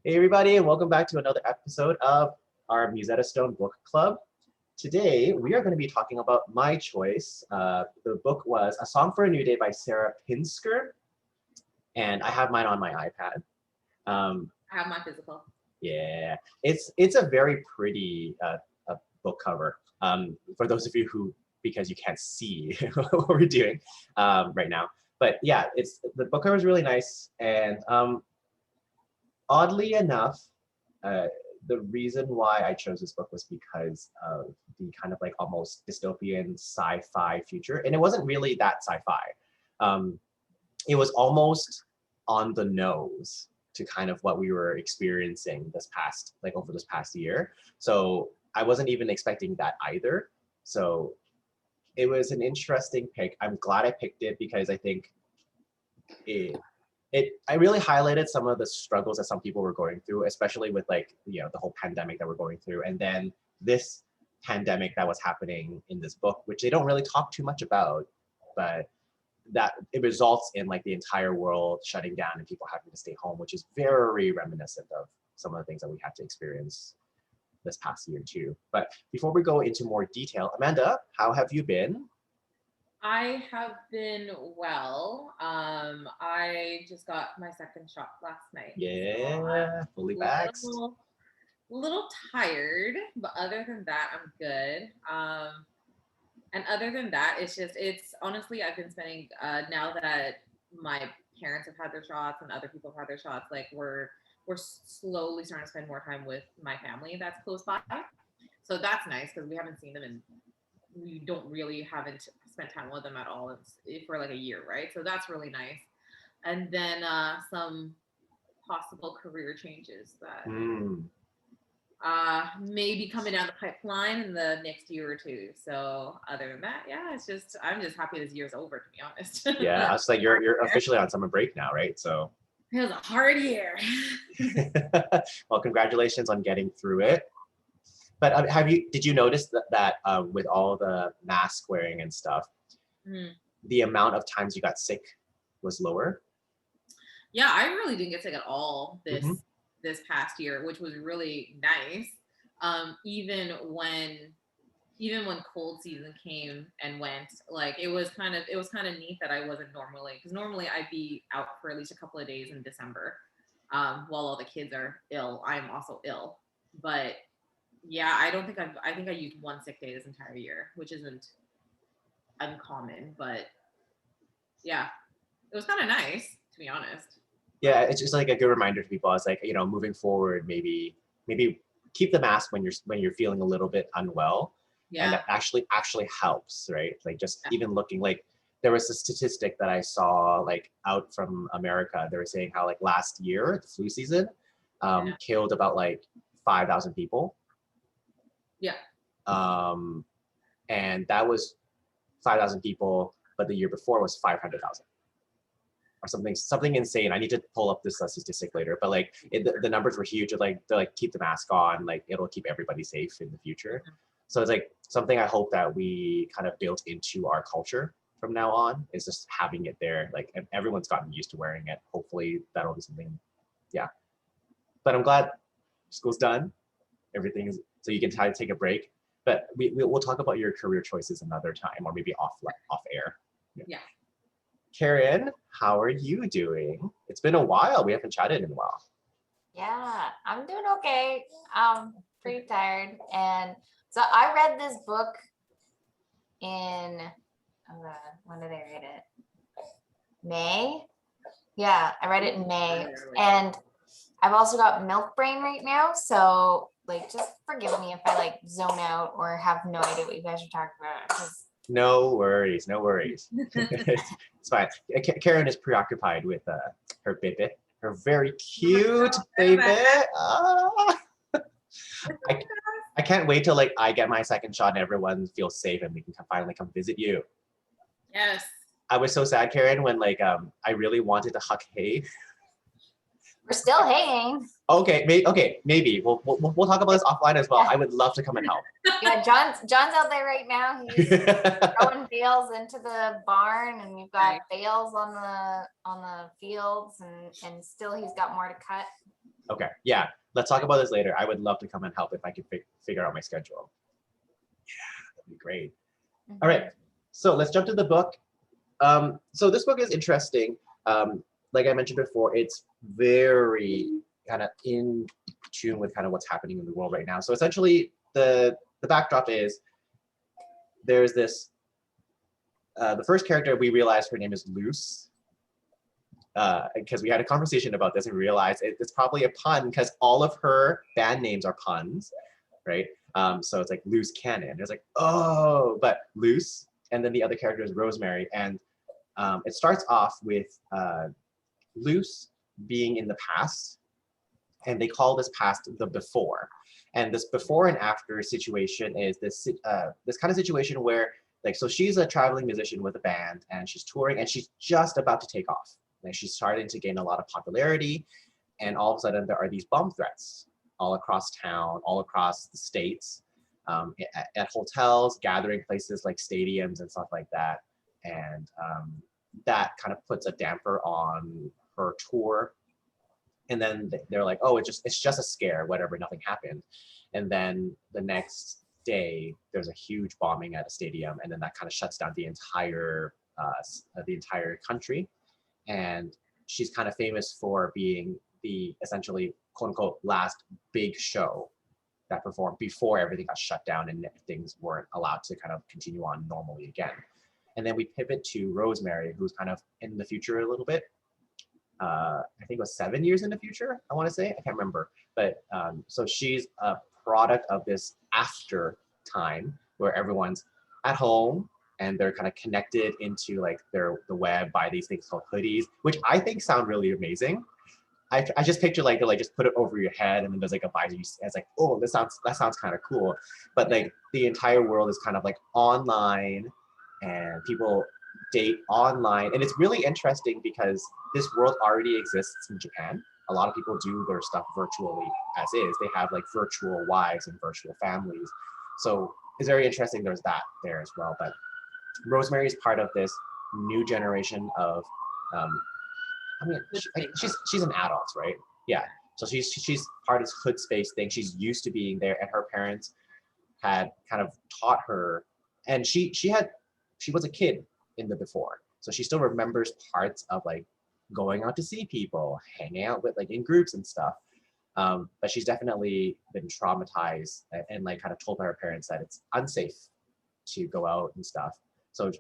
Hey everybody, and welcome back to another episode of our Musetta Stone Book Club. Today, we are going to be talking about my choice. The book was A Song for a New Day by Sarah Pinsker, and I have mine on my iPad. I have my physical. Yeah, it's a very pretty book cover. For those of you who, because you can't see what we're doing right now, but yeah, the book cover is really nice, and oddly enough, uh, the reason why I chose this book was because of the kind of like almost dystopian sci-fi future, and it wasn't really that sci-fi. Um, it was almost on the nose to kind of what we were experiencing over this past year. So I wasn't even expecting that either. So it was an interesting pick. I'm glad I picked it because I think I really highlighted some of the struggles that some people were going through, especially with the whole pandemic that we're going through, and then this pandemic that was happening in this book, which they don't really talk too much about, but that it results in like the entire world shutting down and people having to stay home, which is very reminiscent of some of the things that we had to experience this past year too. But before we go into more detail, Amanda, how have you been? I have been well. I just got my second shot last night. Yeah, fully So vaxxed. little tired, but other than that, I'm good. And other than that, it's honestly I've been spending now that my parents have had their shots and other people have had their shots, like we're slowly starting to spend more time with my family that's close by. So that's nice because we haven't seen them and we don't really haven't spent time with them at all for like a year, right? So that's really nice. And then some possible career changes that Mm. maybe coming down the pipeline in the next year or two. So other than that, yeah, I'm just happy this year's over, to be honest. Yeah, I was like, you're officially on summer break now, right? So, It was a hard year. well, congratulations on getting through it. But did you notice that with all the mask wearing and stuff, Mm. the amount of times you got sick was lower? Yeah, I really didn't get sick at all Mm-hmm. this past year, which was really nice. Um, even when even when cold season came and went, like it was kind of neat that I wasn't normally, because normally I'd be out for at least a couple of days in December, while all the kids are ill. I'm also ill, but yeah, I think I used one sick day this entire year, which isn't uncommon, but yeah, it was kind of nice, to be honest. Yeah, it's just like a good reminder to people. I was like, moving forward, maybe keep the mask when you're feeling a little bit unwell, and Yeah, that actually helps, right? Like just yeah, even looking like there was a statistic that I saw like out from America. They were saying how like last year the flu season yeah, killed about like 5,000 people, yeah. um, and that was 5,000 people, but the year before was 500,000 or something insane. I need to pull up this statistic later, but like the numbers were huge. They're like keep the mask on, like it'll keep everybody safe in the future. Mhm. So it's like something I hope that we kind of built into our culture from now on is just having it there. Like everyone's gotten used to wearing it. Hopefully that'll be something. Yeah, but I'm glad school's done. Everything's so you can try to take a break. But we'll talk about your career choices another time, or maybe off air. Yeah. Yeah. Karen, how are you doing? It's been a while. We haven't chatted in a while. Yeah, I'm doing okay. Pretty tired. And so I read this book in, oh God, when did I read it? May? Yeah, I read it in May. And I've also got milk brain right now. So like, just forgive me if I like zone out or have no idea what you guys are talking about. 'Cause No worries, no worries. It's fine. Karen is preoccupied with her baby, her very cute baby. Ah. I, I can't wait till like I get my second shot and everyone feels safe and we can finally come visit you. Yes. I was so sad, Karen, when I really wanted to hug Hay. we're still hanging. Okay, maybe we'll talk about this offline as well. I would love to come and help. Yeah, John's out there right now. He's throwing bales into the barn, and we've got bales on the fields, and still he's got more to cut. Okay, yeah. Let's talk about this later. I would love to come and help if I could figure out my schedule. Yeah, that'd be great. All right, so let's jump to the book. So this book is interesting. Like I mentioned before, it's very kind of in tune with kind of what's happening in the world right now. So essentially, the backdrop is there's this, the first character we realize her name is Luce. Because we had a conversation about this and realized it's probably a pun because all of her band names are puns, right? So it's like Luce Cannon. It's like, oh, but Luce, and then the other character is Rosemary. And it starts off with Luce being in the past, and they call this past the before. And this before and after situation is this this kind of situation where, like, so she's a traveling musician with a band and she's touring and she's just about to take off. Like she's starting to gain a lot of popularity, and all of a sudden there are these bomb threats all across town, all across the states, at hotels, gathering places like stadiums and stuff like that. And that kind of puts a damper on her tour. And then they're like, oh, it's just a scare, whatever, nothing happened. And then the next day there's a huge bombing at a stadium, and then that kind of shuts down the entire country. And she's kind of famous for being the essentially quote unquote last big show that performed before everything got shut down and things weren't allowed to kind of continue on normally again. And then we pivot to Rosemary, who's kind of in the future a little bit. I think it was 7 years in the future, I want to say. I can't remember. But so she's a product of this after time where everyone's at home and they're kind of connected into like the web by these things called hoodies, which I think sound really amazing. I just picture like, just put it over your head and then there's like a visor. It's like, oh, that sounds kind of cool. But like the entire world is kind of like online, and people date online. And it's really interesting because this world already exists in Japan. A lot of people do their stuff virtually as is. They have like virtual wives and virtual families. So it's very interesting there's that there as well. But Rosemary is part of this new generation of, she's an adult, right? Yeah. So she's part of this hood space thing. She's used to being there, and her parents had kind of taught her, and she was a kid in the before, so she still remembers parts of like going out to see people, hanging out with like in groups and stuff. But she's definitely been traumatized and like kind of told by her parents that it's unsafe to go out and stuff. So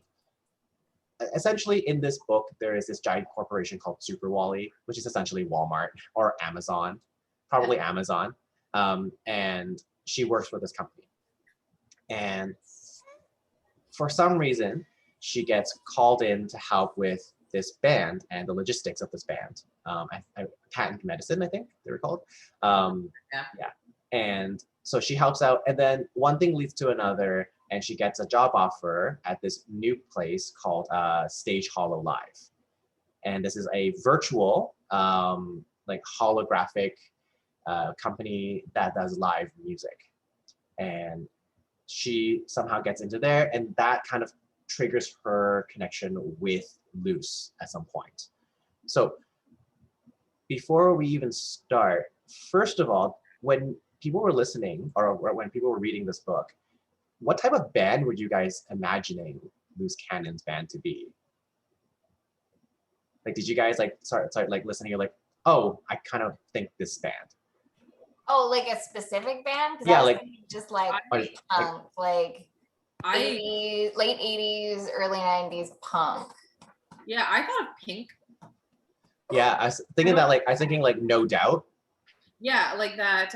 essentially in this book, there is this giant corporation called Super Wally, which is essentially Walmart or Amazon, probably Amazon. And she works for this company. And for some reason, she gets called in to help with this band and the logistics of this band. Patent medicine, I think they were called. Yeah. And so she helps out, and then one thing leads to another, and she gets a job offer at this new place called Stage Hollow Live. And this is a virtual, like holographic company that does live music. And she somehow gets into there, and that kind of triggers her connection with Luce at some point. So before we even start, first of all, when people were listening or when people were reading this book, what type of band were you guys imagining Luce Cannon's band to be? Like, did you guys like start like listening? You're like, oh, I kind of think this band. Oh, like a specific band? Yeah, like just like late 80s, early 90s punk. Yeah, I thought of Pink. Yeah, I was thinking that like I was thinking like No Doubt. Yeah, like that.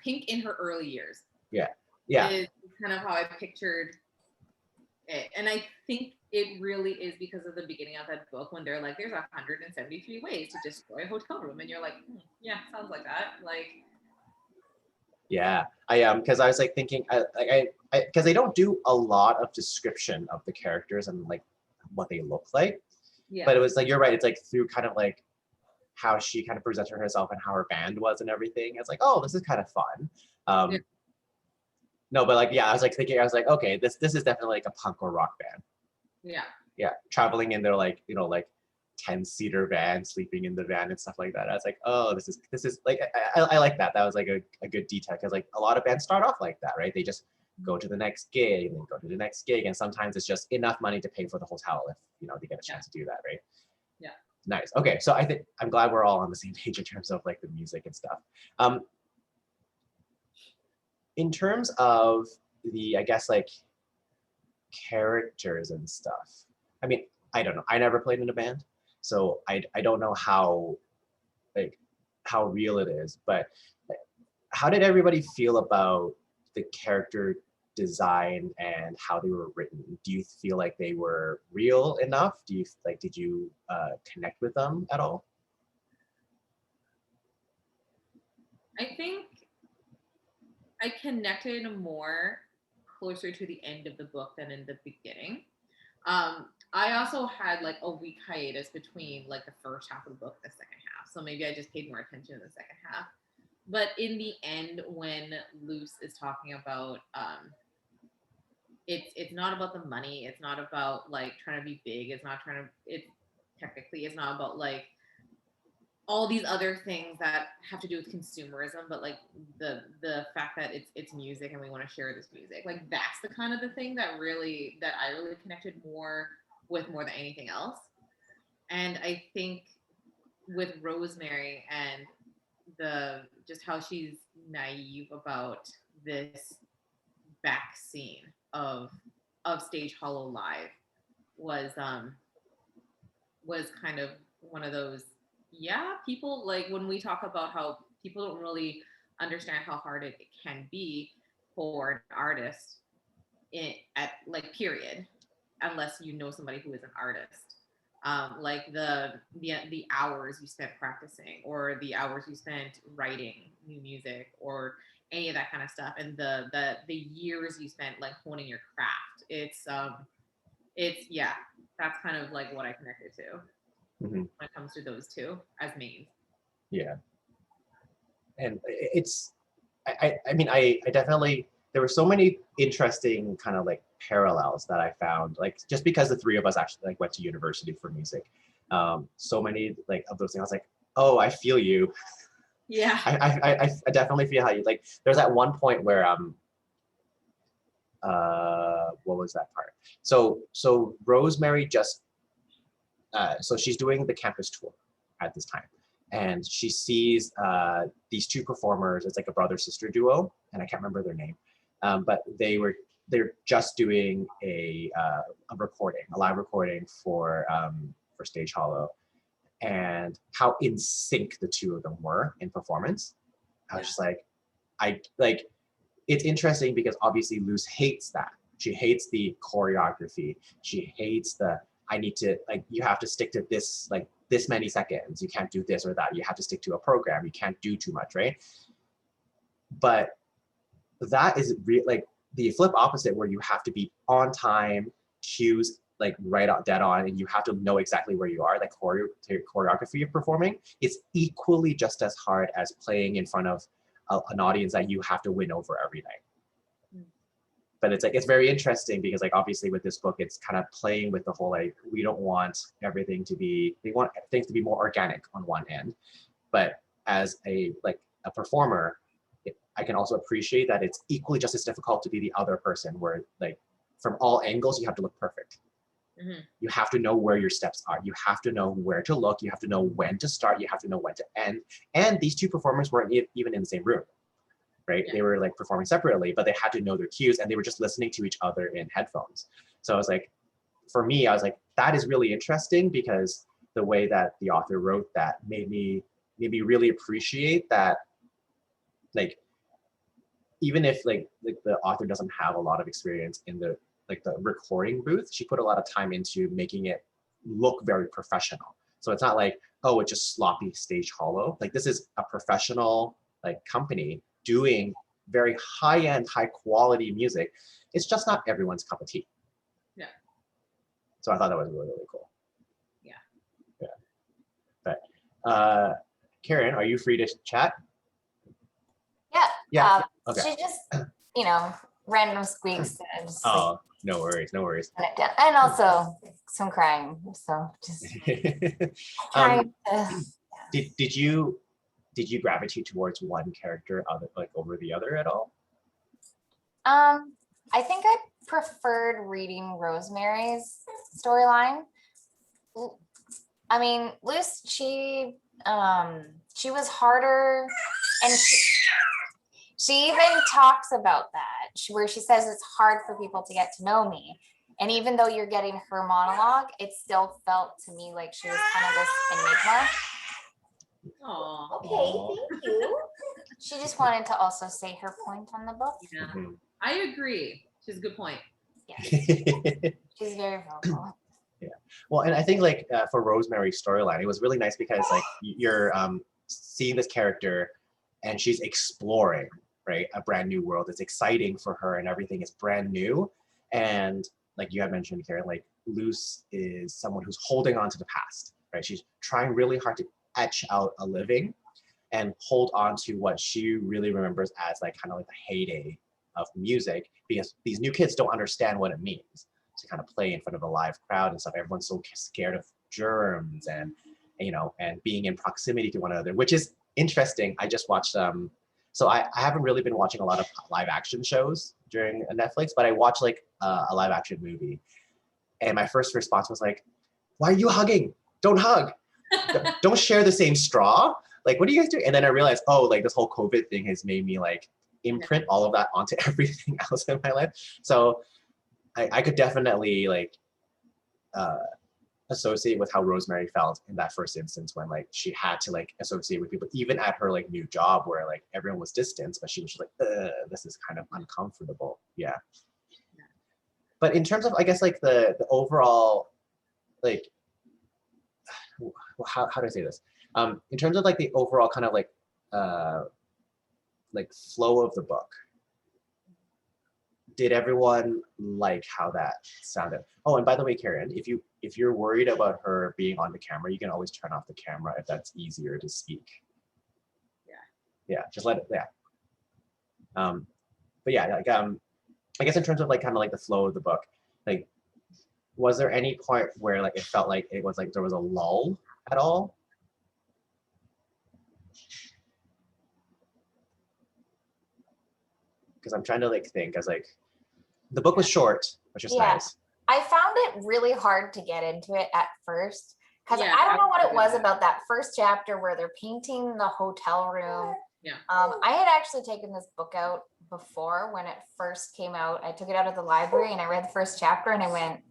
Pink in her early years. Yeah. Is kind of how I pictured it, and I think it really is because of the beginning of that book when they're like, "There's 173 ways to destroy a hotel room," and you're like, "Yeah, sounds like that." Like, yeah, I because I was like thinking, because they don't do a lot of description of the characters and like what they look like. Yeah. But it was like, you're right. It's like through kind of like how she kind of presented herself and how her band was and everything. It's like, oh, this is kind of fun. Yeah. No, but like, yeah, I was like thinking, I was like, okay, this is definitely like a punk or rock band. Yeah. Yeah, traveling in their like, like 10-seater van, sleeping in the van and stuff like that. I was like, oh, this is like, I like that. That was like a good detail, because like a lot of bands start off like that, right? They just go to the next gig and then go to the next gig, and sometimes it's just enough money to pay for the hotel if they get a chance to do that, right? Yeah. Nice. Okay, so I think I'm glad we're all on the same page in terms of like the music and stuff. In terms of the, I guess, like characters and stuff, I mean, I don't know. I never played in a band, so I don't know how real it is. But how did everybody feel about the character design and how they were written? Do you feel like they were real enough? Did you connect with them at all? I think I connected more closer to the end of the book than in the beginning. I also had like a week hiatus between like the first half of the book and the second half. So maybe I just paid more attention to the second half. But in the end, when Luce is talking about it's not about the money, it's not about like trying to be big, it's not about like all these other things that have to do with consumerism, but like the fact that it's music and we want to share this music, like that's the kind of the thing that I really connected more with more than anything else. And I think with Rosemary and just how she's naive about this back scene of Stage Hollow Live was kind of one of those, people, like when we talk about how people don't really understand how hard it can be for an artist at like period, unless you know somebody who is an artist. Like the hours you spent practicing, or the hours you spent writing new music, or any of that kind of stuff, and the years you spent like honing your craft. It's that's kind of like what I connected to when it comes to those two as mains. Yeah. And it's, I mean, I definitely, there were so many interesting kind of like parallels that I found, like just because the three of us actually like went to university for music. So many like of those things, I was like, oh, I feel you. Yeah. I definitely feel how you, like, there's that one point where, what was that part? So Rosemary just, so she's doing the campus tour at this time, and she sees these two performers. It's like a brother-sister duo, and I can't remember their name, but they're just doing a live recording for Stage Hollow, and how in sync the two of them were in performance. I was just like, it's interesting because obviously Luce hates that. She hates the choreography. She hates I need to, like, you have to stick to this, like this many seconds. You can't do this or that. You have to stick to a program. You can't do too much, right? But that is like the flip opposite, where you have to be on time, cues like right on, dead on, and you have to know exactly where you are. Like choreography you're performing is equally just as hard as playing in front of an audience that you have to win over every night. But it's like, it's very interesting because like obviously with this book, it's kind of playing with the whole, like, we don't want everything to be, we want things to be more organic on one end, but as a performer, I can also appreciate that it's equally just as difficult to be the other person, where like from all angles you have to look perfect. You have to know where your steps are. You have to know where to look. You have to know when to start. You have to know when to end. And these two performers weren't even in the same room, right? Yeah. They were like performing separately, but they had to know their cues, and they were just listening to each other in headphones. So I was like, for me, I was like, that is really interesting, because the way that the author wrote that made me really appreciate that, like, even if like the author doesn't have a lot of experience in the recording booth, she put a lot of time into making it look very professional. So it's not like, oh, it's just sloppy Stage Hollow. Like, this is a professional like company doing very high-end, high-quality music. It's just not everyone's cup of tea. Yeah. So I thought that was really, really cool. Yeah. Yeah. But Karen, are you free to chat? Yeah. Yeah. Okay. She just, you know, random squeaks. And just Oh, no worries, no worries. and also some crying. So just trying to. Did you gravitate towards one character over the other at all? I think I preferred reading Rosemary's storyline. I mean, Luce, she was harder, and she even talks about that, where she says it's hard for people to get to know me. And even though you're getting her monologue, it still felt to me like she was kind of this enigma. Oh, okay, thank you. She just wanted to also say her point on the book. Yeah, I agree. She's a good point. Yeah, she's very vocal. Yeah, well, and I think like for Rosemary's storyline, it was really nice because like you're seeing this character, and she's exploring, right, a brand new world. It's exciting for her, and everything is brand new. And like you had mentioned, Karen, like Luce is someone who's holding on to the past, right? She's trying really hard to etch out a living and hold on to what she really remembers as like kind of like the heyday of music, because these new kids don't understand what it means to kind of play in front of a live crowd and stuff. Everyone's so scared of germs and being in proximity to one another, which is interesting. I just watched so I haven't really been watching a lot of live action shows during Netflix, but I watched like a live action movie, and my first response was like, why are you hugging? Don't hug. Don't share the same straw. Like, what do you guys do? And then I realized, oh, like this whole COVID thing has made me like imprint all of that onto everything else in my life. So I could definitely like associate with how Rosemary felt in that first instance when like she had to like associate with people, even at her like new job where like everyone was distant, but she was just like, this is kind of uncomfortable. Yeah. But in terms of, I guess, like the overall, like, how do I say this? In terms of like the overall kind of like flow of the book, did everyone like how that sounded? Oh, and by the way, Karen, if you're worried about her being on the camera, you can always turn off the camera if that's easier to speak. Yeah, just let it. Yeah. But yeah, like I guess in terms of like kind of like the flow of the book, like, was there any point where like it felt like it was like there was a lull at all? Because I'm trying to like think, as like the book was short, which is nice. I found it really hard to get into it at first because I don't know what it was about that first chapter where they're painting the hotel room. Yeah. I had actually taken this book out before when it first came out. I took it out of the library and I read the first chapter and I went,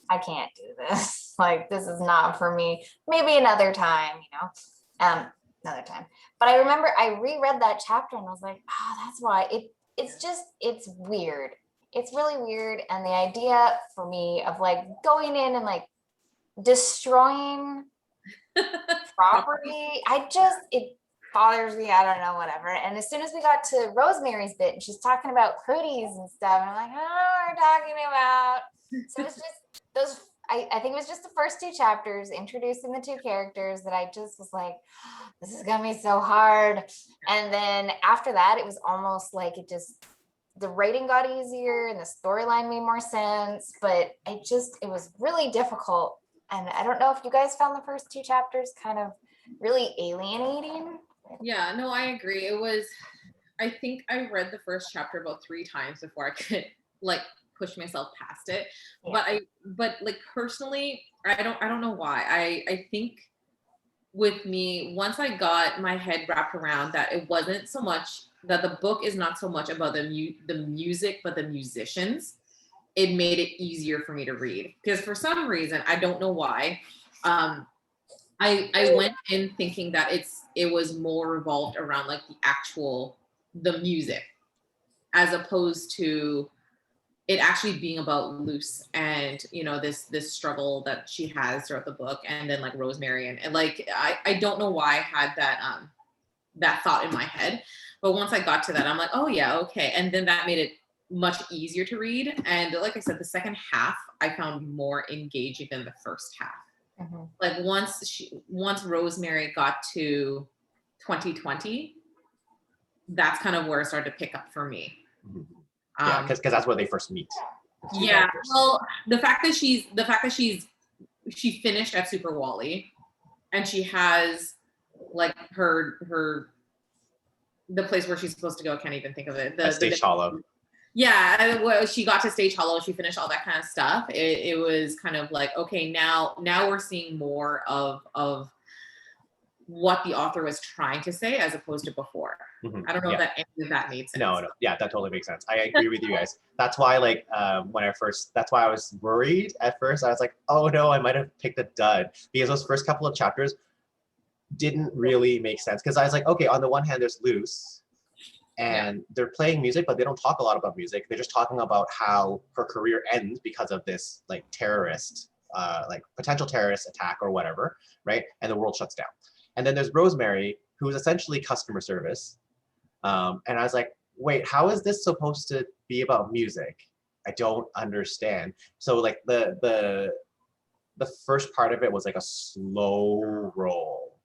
I can't do this. Like, this is not for me. Maybe another time, another time. But I remember I reread that chapter and I was like, that's why it's weird. It's really weird. And the idea for me of like going in and like destroying property, it bothers me. I don't know, whatever. And as soon as we got to Rosemary's bit and she's talking about hoodies and stuff, and I'm like, I don't know what we're talking about. So it's just those, I think it was just the first two chapters introducing the two characters that I just was like, this is gonna be so hard. And then after that, it was almost like the writing got easier and the storyline made more sense, but it was really difficult. And I don't know if you guys found the first two chapters kind of really alienating. Yeah, no, I agree. I think I read the first chapter about 3 times before I could like push myself past it. Yeah. But like personally, I don't know why. I think with me, once I got my head wrapped around that it wasn't so much that the book is not so much about the music, but the musicians, it made it easier for me to read. Because for some reason, I don't know why, I went in thinking that it was more revolved around like the music, as opposed to it actually being about Luce and this struggle that she has throughout the book, and then like Rosemary and like I don't know why I had that thought in my head, but once I got to that, I'm like, oh yeah, okay, and then that made it much easier to read. And like I said, the second half I found more engaging than the first half. Mm-hmm. Like once Rosemary got to 2020, that's kind of where it started to pick up for me. Mm-hmm. Yeah, because that's where they first meet. Yeah, well, the fact that she finished at Super Wally, and she has like the place where she's supposed to go. I can't even think of it. The Stage Hollow. Yeah, well, she got to Stage Hollow. She finished all that kind of stuff. It was kind of like, okay, now we're seeing more of what the author was trying to say as opposed to before. I don't know if any of that made sense. No, yeah, that totally makes sense. I agree with you guys. That's why, like, that's why I was worried at first. I was like, oh no, I might have picked a dud, because those first couple of chapters didn't really make sense. Because I was like, okay, on the one hand, there's Luce, and they're playing music, but they don't talk a lot about music. They're just talking about how her career ends because of this, like, terrorist, like, potential terrorist attack or whatever, right? And the world shuts down. And then there's Rosemary, who is essentially customer service. And I was like, wait, how is this supposed to be about music? I don't understand. So like the first part of it was like a slow roll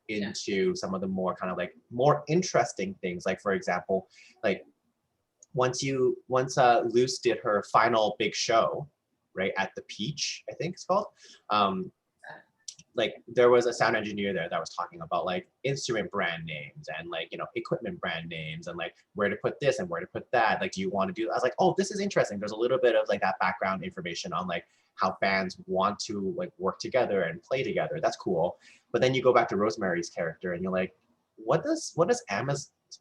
into some of the more kind of like more interesting things. Like, for example, like once Luce did her final big show, right, at the Peach, I think it's called. Like there was a sound engineer there that was talking about like instrument brand names and like, you know, equipment brand names and like where to put this and where to put that. Like, do you want to do, I was like, oh, this is interesting. There's a little bit of like that background information on like how bands want to like work together and play together. That's cool. But then you go back to Rosemary's character and you're like, what does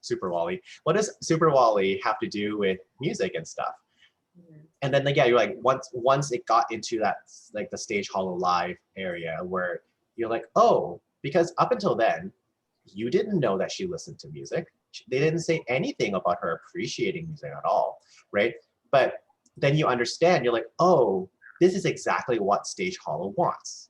Super Wally have to do with music and stuff? And then, like, yeah, you're like, once it got into that, like, the Stage Hollow Live area where you're like, oh, because up until then, you didn't know that she listened to music. They didn't say anything about her appreciating music at all, right? But then you understand, you're like, oh, this is exactly what Stage Hollow wants.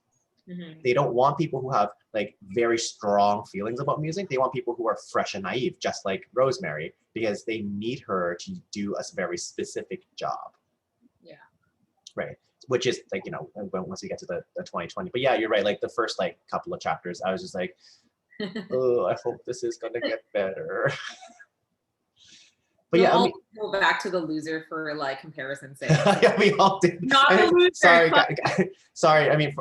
They don't want people who have, like, very strong feelings about music. They want people who are fresh and naive, just like Rosemary, because they need her to do a very specific job. Right, which is like, you know, once we get to the 2020. But yeah, you're right. Like the first like couple of chapters, I was just like, oh, I hope this is gonna get better. But yeah, I mean, go back to the loser for like comparison's sake. Yeah, we all did. Not the loser. Sorry. I mean,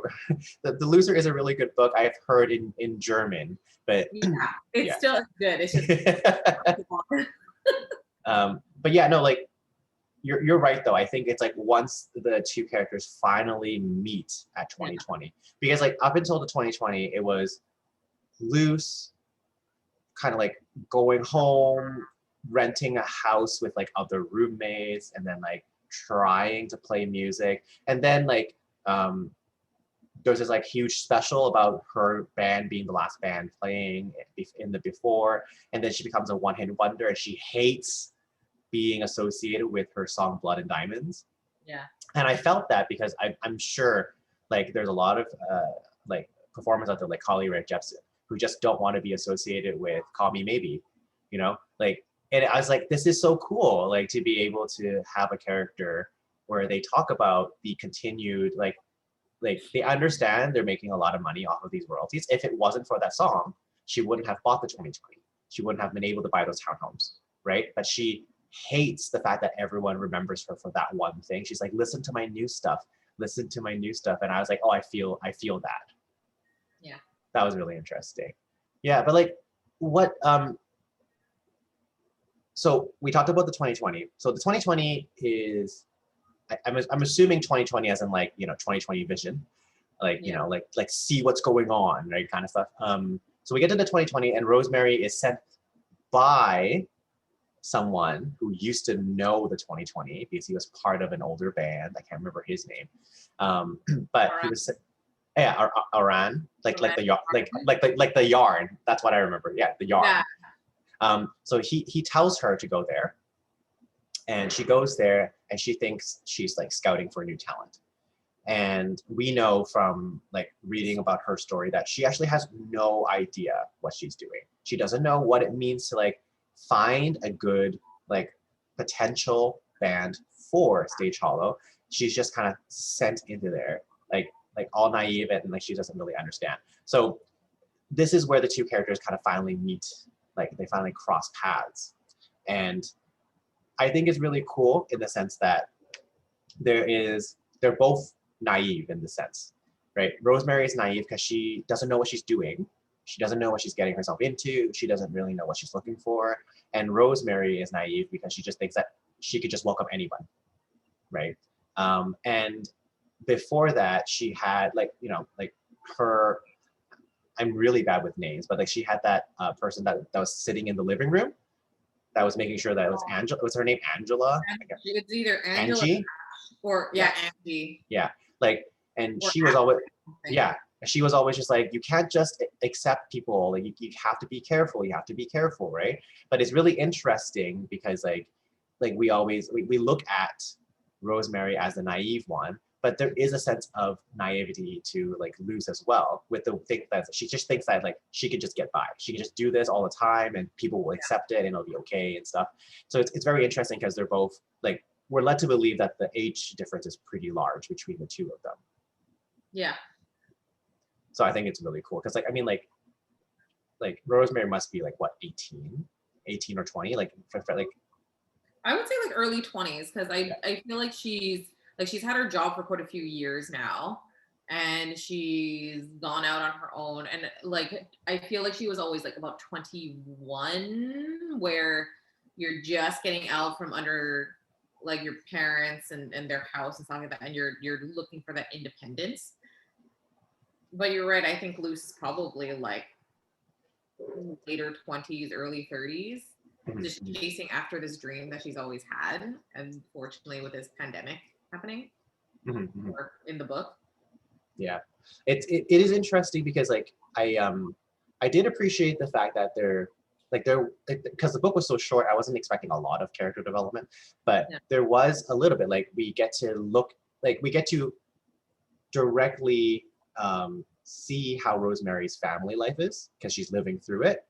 the Loser is a really good book. I've heard in German, but it's still good. It's just. But yeah, no, like. You're right though. I think it's like once the two characters finally meet at 2020, because like up until the 2020, it was Luce kind of like going home, renting a house with like other roommates, and then like trying to play music, and then like there's this like huge special about her band being the last band playing in the before, and then she becomes a one-hit wonder, and she hates being associated with her song Blood and Diamonds. And I felt that because I'm sure like there's a lot of like performers out there like Carly Rae Jepsen who just don't want to be associated with Call Me Maybe, you know, like, and I was like, this is so cool, like to be able to have a character where they talk about the continued like they understand they're making a lot of money off of these royalties. If it wasn't for that song, she wouldn't have bought the 2020. She wouldn't have been able to buy those townhomes, right? But she hates the fact that everyone remembers her for that one thing. She's like, listen to my new stuff. And I was like, oh, I feel that. Yeah. That was really interesting. Yeah, but like what so we talked about the 2020. So the 2020 is I'm assuming 2020 as in like, you know, 2020 vision. Like, you know, like see what's going on, right? Kind of stuff. So we get to the 2020 and Rosemary is sent by someone who used to know the 2020 because he was part of an older band. I can't remember his name, but he was, Aran, like the yarn. That's what I remember. Yeah, the yarn. So he tells her to go there, and she goes there, and she thinks she's like scouting for new talent. And we know from like reading about her story that she actually has no idea what she's doing. She doesn't know what it means to like find a good like potential band for Stage Hollow. She's just kind of sent into there like all naive and like she doesn't really understand. So this is where the two characters kind of finally meet, like they finally cross paths. And I think it's really cool in the sense that they're both naive in the sense, right? Rosemary is naive because she doesn't know what she's doing. She doesn't know what she's getting herself into. She doesn't really know what she's looking for. And Rosemary is naive because she just thinks that she could just welcome anyone, right? And before that, she had like, you know, like her, I'm really bad with names, but like she had that person that was sitting in the living room that was making sure that it was Angela. Was her name Angela? It's either Angela Angie? or Angie. Yeah, like, and Or she was always, something. yeah, she was always just like, you can't just accept people. Like you have to be careful. You have to be careful, right? But it's really interesting because like we always we look at Rosemary as the naive one, but there is a sense of naivety to like Luce as well, with the thing that she just thinks that like she could just get by. She can just do this all the time and people will accept it and it'll be okay and stuff. So it's very interesting because they're both like, we're led to believe that the age difference is pretty large between the two of them. Yeah. So I think it's really cool because like, I mean, like Rosemary must be like what, 18 or 20, like for like, I would say like early 20s because I feel like she's had her job for quite a few years now, and she's gone out on her own, and like I feel like she was always like about 21, where you're just getting out from under like your parents and their house and stuff like that, and you're looking for that independence. But you're right, I think Luce is probably like later 20s, early 30s, just chasing after this dream that she's always had, and fortunately with this pandemic happening or in the book. Yeah, it is interesting because like I did appreciate the fact that they're because the book was so short, I wasn't expecting a lot of character development, but there was a little bit. Like we get to directly see how Rosemary's family life is because she's living through it.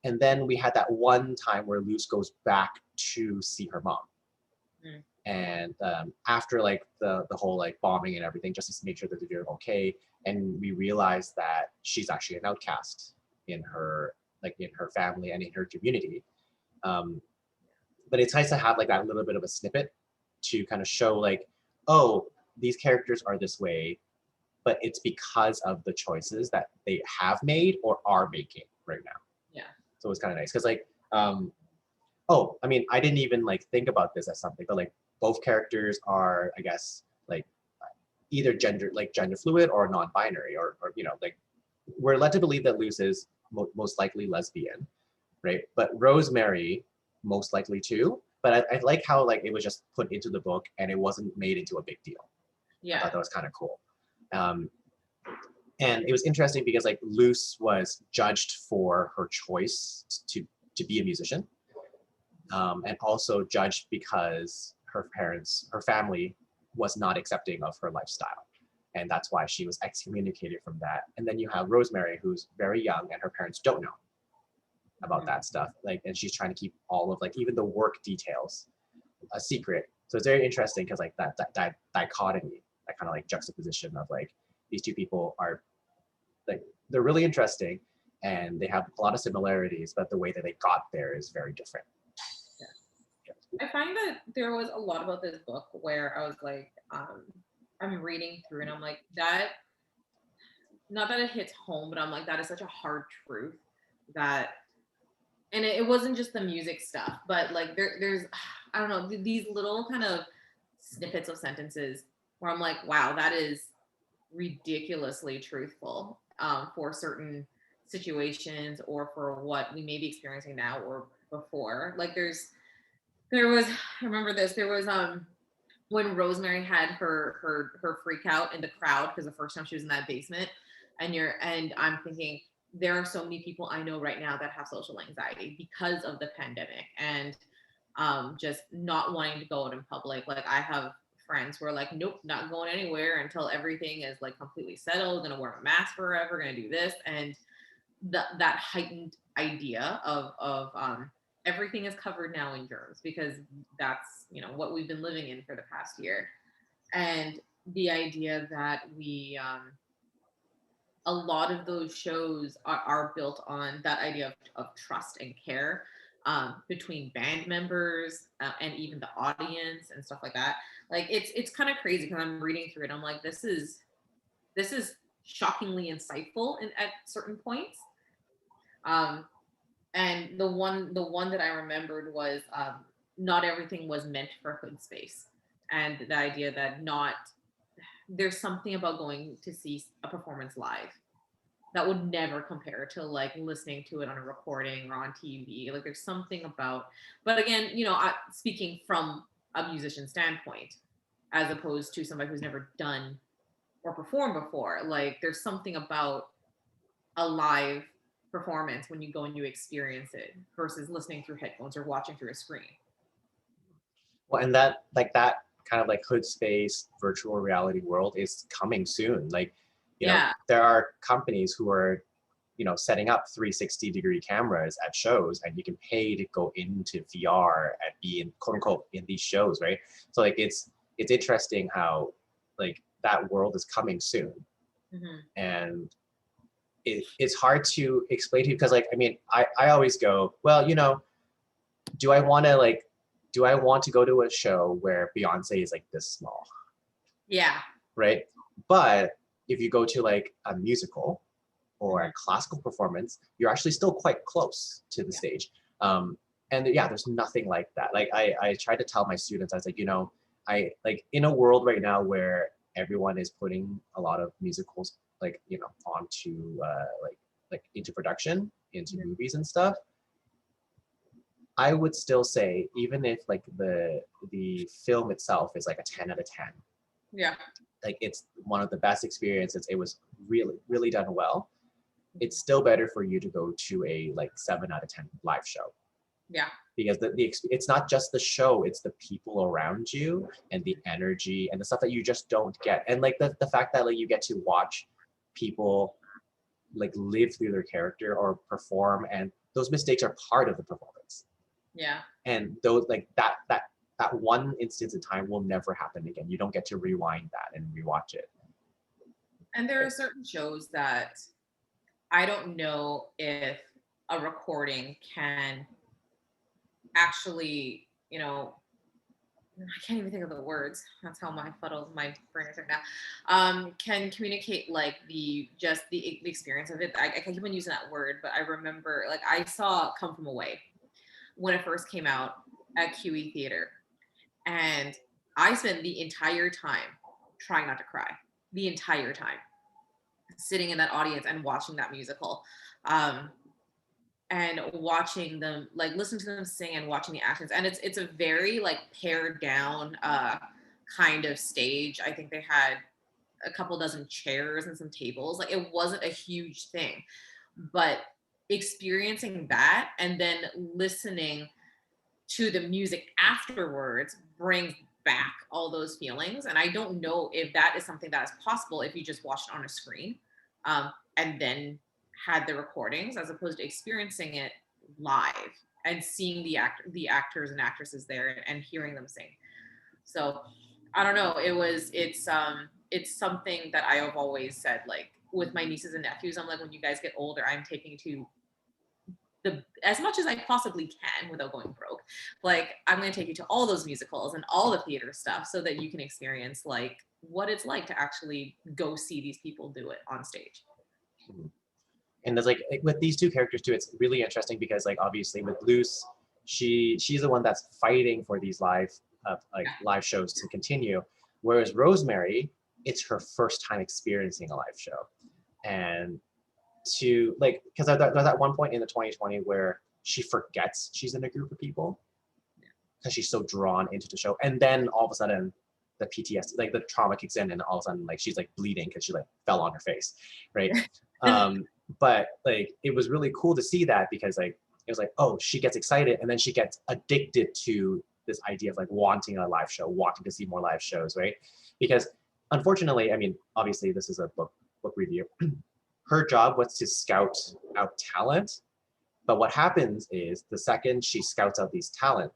And then we had that one time where Luce goes back to see her mom. And after like the whole like bombing and everything, just to make sure that they're doing okay. And we realize that she's actually an outcast in her family and in her community. But it's nice to have like that little bit of a snippet to kind of show like, oh, these characters are this way, but it's because of the choices that they have made or are making right now. Yeah. So it's kind of nice because like, oh, I mean, I didn't even like think about this as something, but like both characters are, I guess, like either gender fluid or non-binary, or you know, like we're led to believe that Luce is most likely lesbian, right? But Rosemary most likely too. But I like how like it was just put into the book and it wasn't made into a big deal. Yeah. I thought that was kind of cool. And it was interesting because like Luce was judged for her choice to be a musician, and also judged because her family was not accepting of her lifestyle, and that's why she was excommunicated from that. And then you have Rosemary, who's very young and her parents don't know about that stuff, like, and she's trying to keep all of like even the work details a secret. So it's very interesting because like that dichotomy, that kind of like juxtaposition of like these two people are like, they're really interesting and they have a lot of similarities, but the way that they got there is very different. I find that there was a lot about this book where I was like, I'm reading through and I'm like, that, not that it hits home, but I'm like, that is such a hard truth that, and it wasn't just the music stuff, but like there's, I don't know, these little kind of snippets of sentences where I'm like, wow, that is ridiculously truthful for certain situations or for what we may be experiencing now or before. Like there was, I remember this, there was when Rosemary had her freak out in the crowd because the first time she was in that basement, and I'm thinking, there are so many people I know right now that have social anxiety because of the pandemic and just not wanting to go out in public. Like I have friends who are like, nope, not going anywhere until everything is like completely settled, gonna wear a mask forever, gonna do this. And that heightened idea of everything is covered now in germs because that's, you know, what we've been living in for the past year. And the idea that we a lot of those shows are built on that idea of trust and care. between band members and even the audience and stuff like that. Like it's kind of crazy because I'm reading through it. I'm like, this is shockingly insightful at certain points. And the one that I remembered was not everything was meant for hood space, and the idea that there's something about going to see a performance live that would never compare to like listening to it on a recording or on TV. Like there's something about, but again, speaking from a musician standpoint, as opposed to somebody who's never done or performed before, like there's something about a live performance when you go and you experience it versus listening through headphones or watching through a screen. Well, and that kind of like hood space virtual reality world is coming soon. Like, you know, there are companies who are, setting up 360-degree cameras at shows, and you can pay to go into VR and be in, quote unquote, in these shows, right? So like it's interesting how like that world is coming soon. And it's hard to explain to you because like, I mean, I always go, well, do I want to go to a show where Beyonce is like this small? Yeah. Right. But if you go to like a musical or a classical performance, you're actually still quite close to the stage. And there's nothing like that. Like I try to tell my students, I was like, I like in a world right now where everyone is putting a lot of musicals like, onto like into production, into movies and stuff. I would still say, even if like the film itself is like a 10 out of 10. Yeah. Like it's one of the best experiences. It was really, really done well. It's still better for you to go to a like 7 out of 10 live show. Yeah. Because it's not just the show, it's the people around you and the energy and the stuff that you just don't get. And like the fact that like you get to watch people like live through their character or perform, and those mistakes are part of the performance. Yeah. And those like that one instance in time will never happen again. You don't get to rewind that and rewatch it. And there are certain shows that I don't know if a recording can actually, I can't even think of the words. That's how my brain is right now. Can communicate like the experience of it. I keep on using that word, but I remember like I saw Come From Away when it first came out at QE Theater, and I spent the entire time trying not to cry. The entire time, sitting in that audience and watching that musical. And watching them, like listening to them sing and watching the actions. And it's a very like pared down kind of stage. I think they had a couple dozen chairs and some tables. Like it wasn't a huge thing, but experiencing that and then listening to the music afterwards brings back all those feelings. And I don't know if that is something that is possible if you just watch it on a screen and then had the recordings, as opposed to experiencing it live and seeing the actors and actresses there and hearing them sing. So I don't know. It's something that I have always said, like with my nieces and nephews, I'm like, when you guys get older, I'm taking to as much as I possibly can without going broke. Like I'm going to take you to all those musicals and all the theater stuff so that you can experience like what it's like to actually go see these people do it on stage. And there's like with these two characters too, it's really interesting because like obviously with Luce, she's the one that's fighting for these live shows to continue, whereas Rosemary, it's her first time experiencing a live show. And to like, because there's that one point in the 2020 where she forgets she's in a group of people because she's so drawn into the show, and then all of a sudden the PTSD, like the trauma kicks in, and all of a sudden like she's like bleeding because she like fell on her face, right? But like it was really cool to see that because like it was like, oh, she gets excited and then she gets addicted to this idea of like wanting a live show, wanting to see more live shows, right? Because unfortunately, I mean, obviously this is a book review. Her job was to scout out talent, but what happens is the second she scouts out these talent,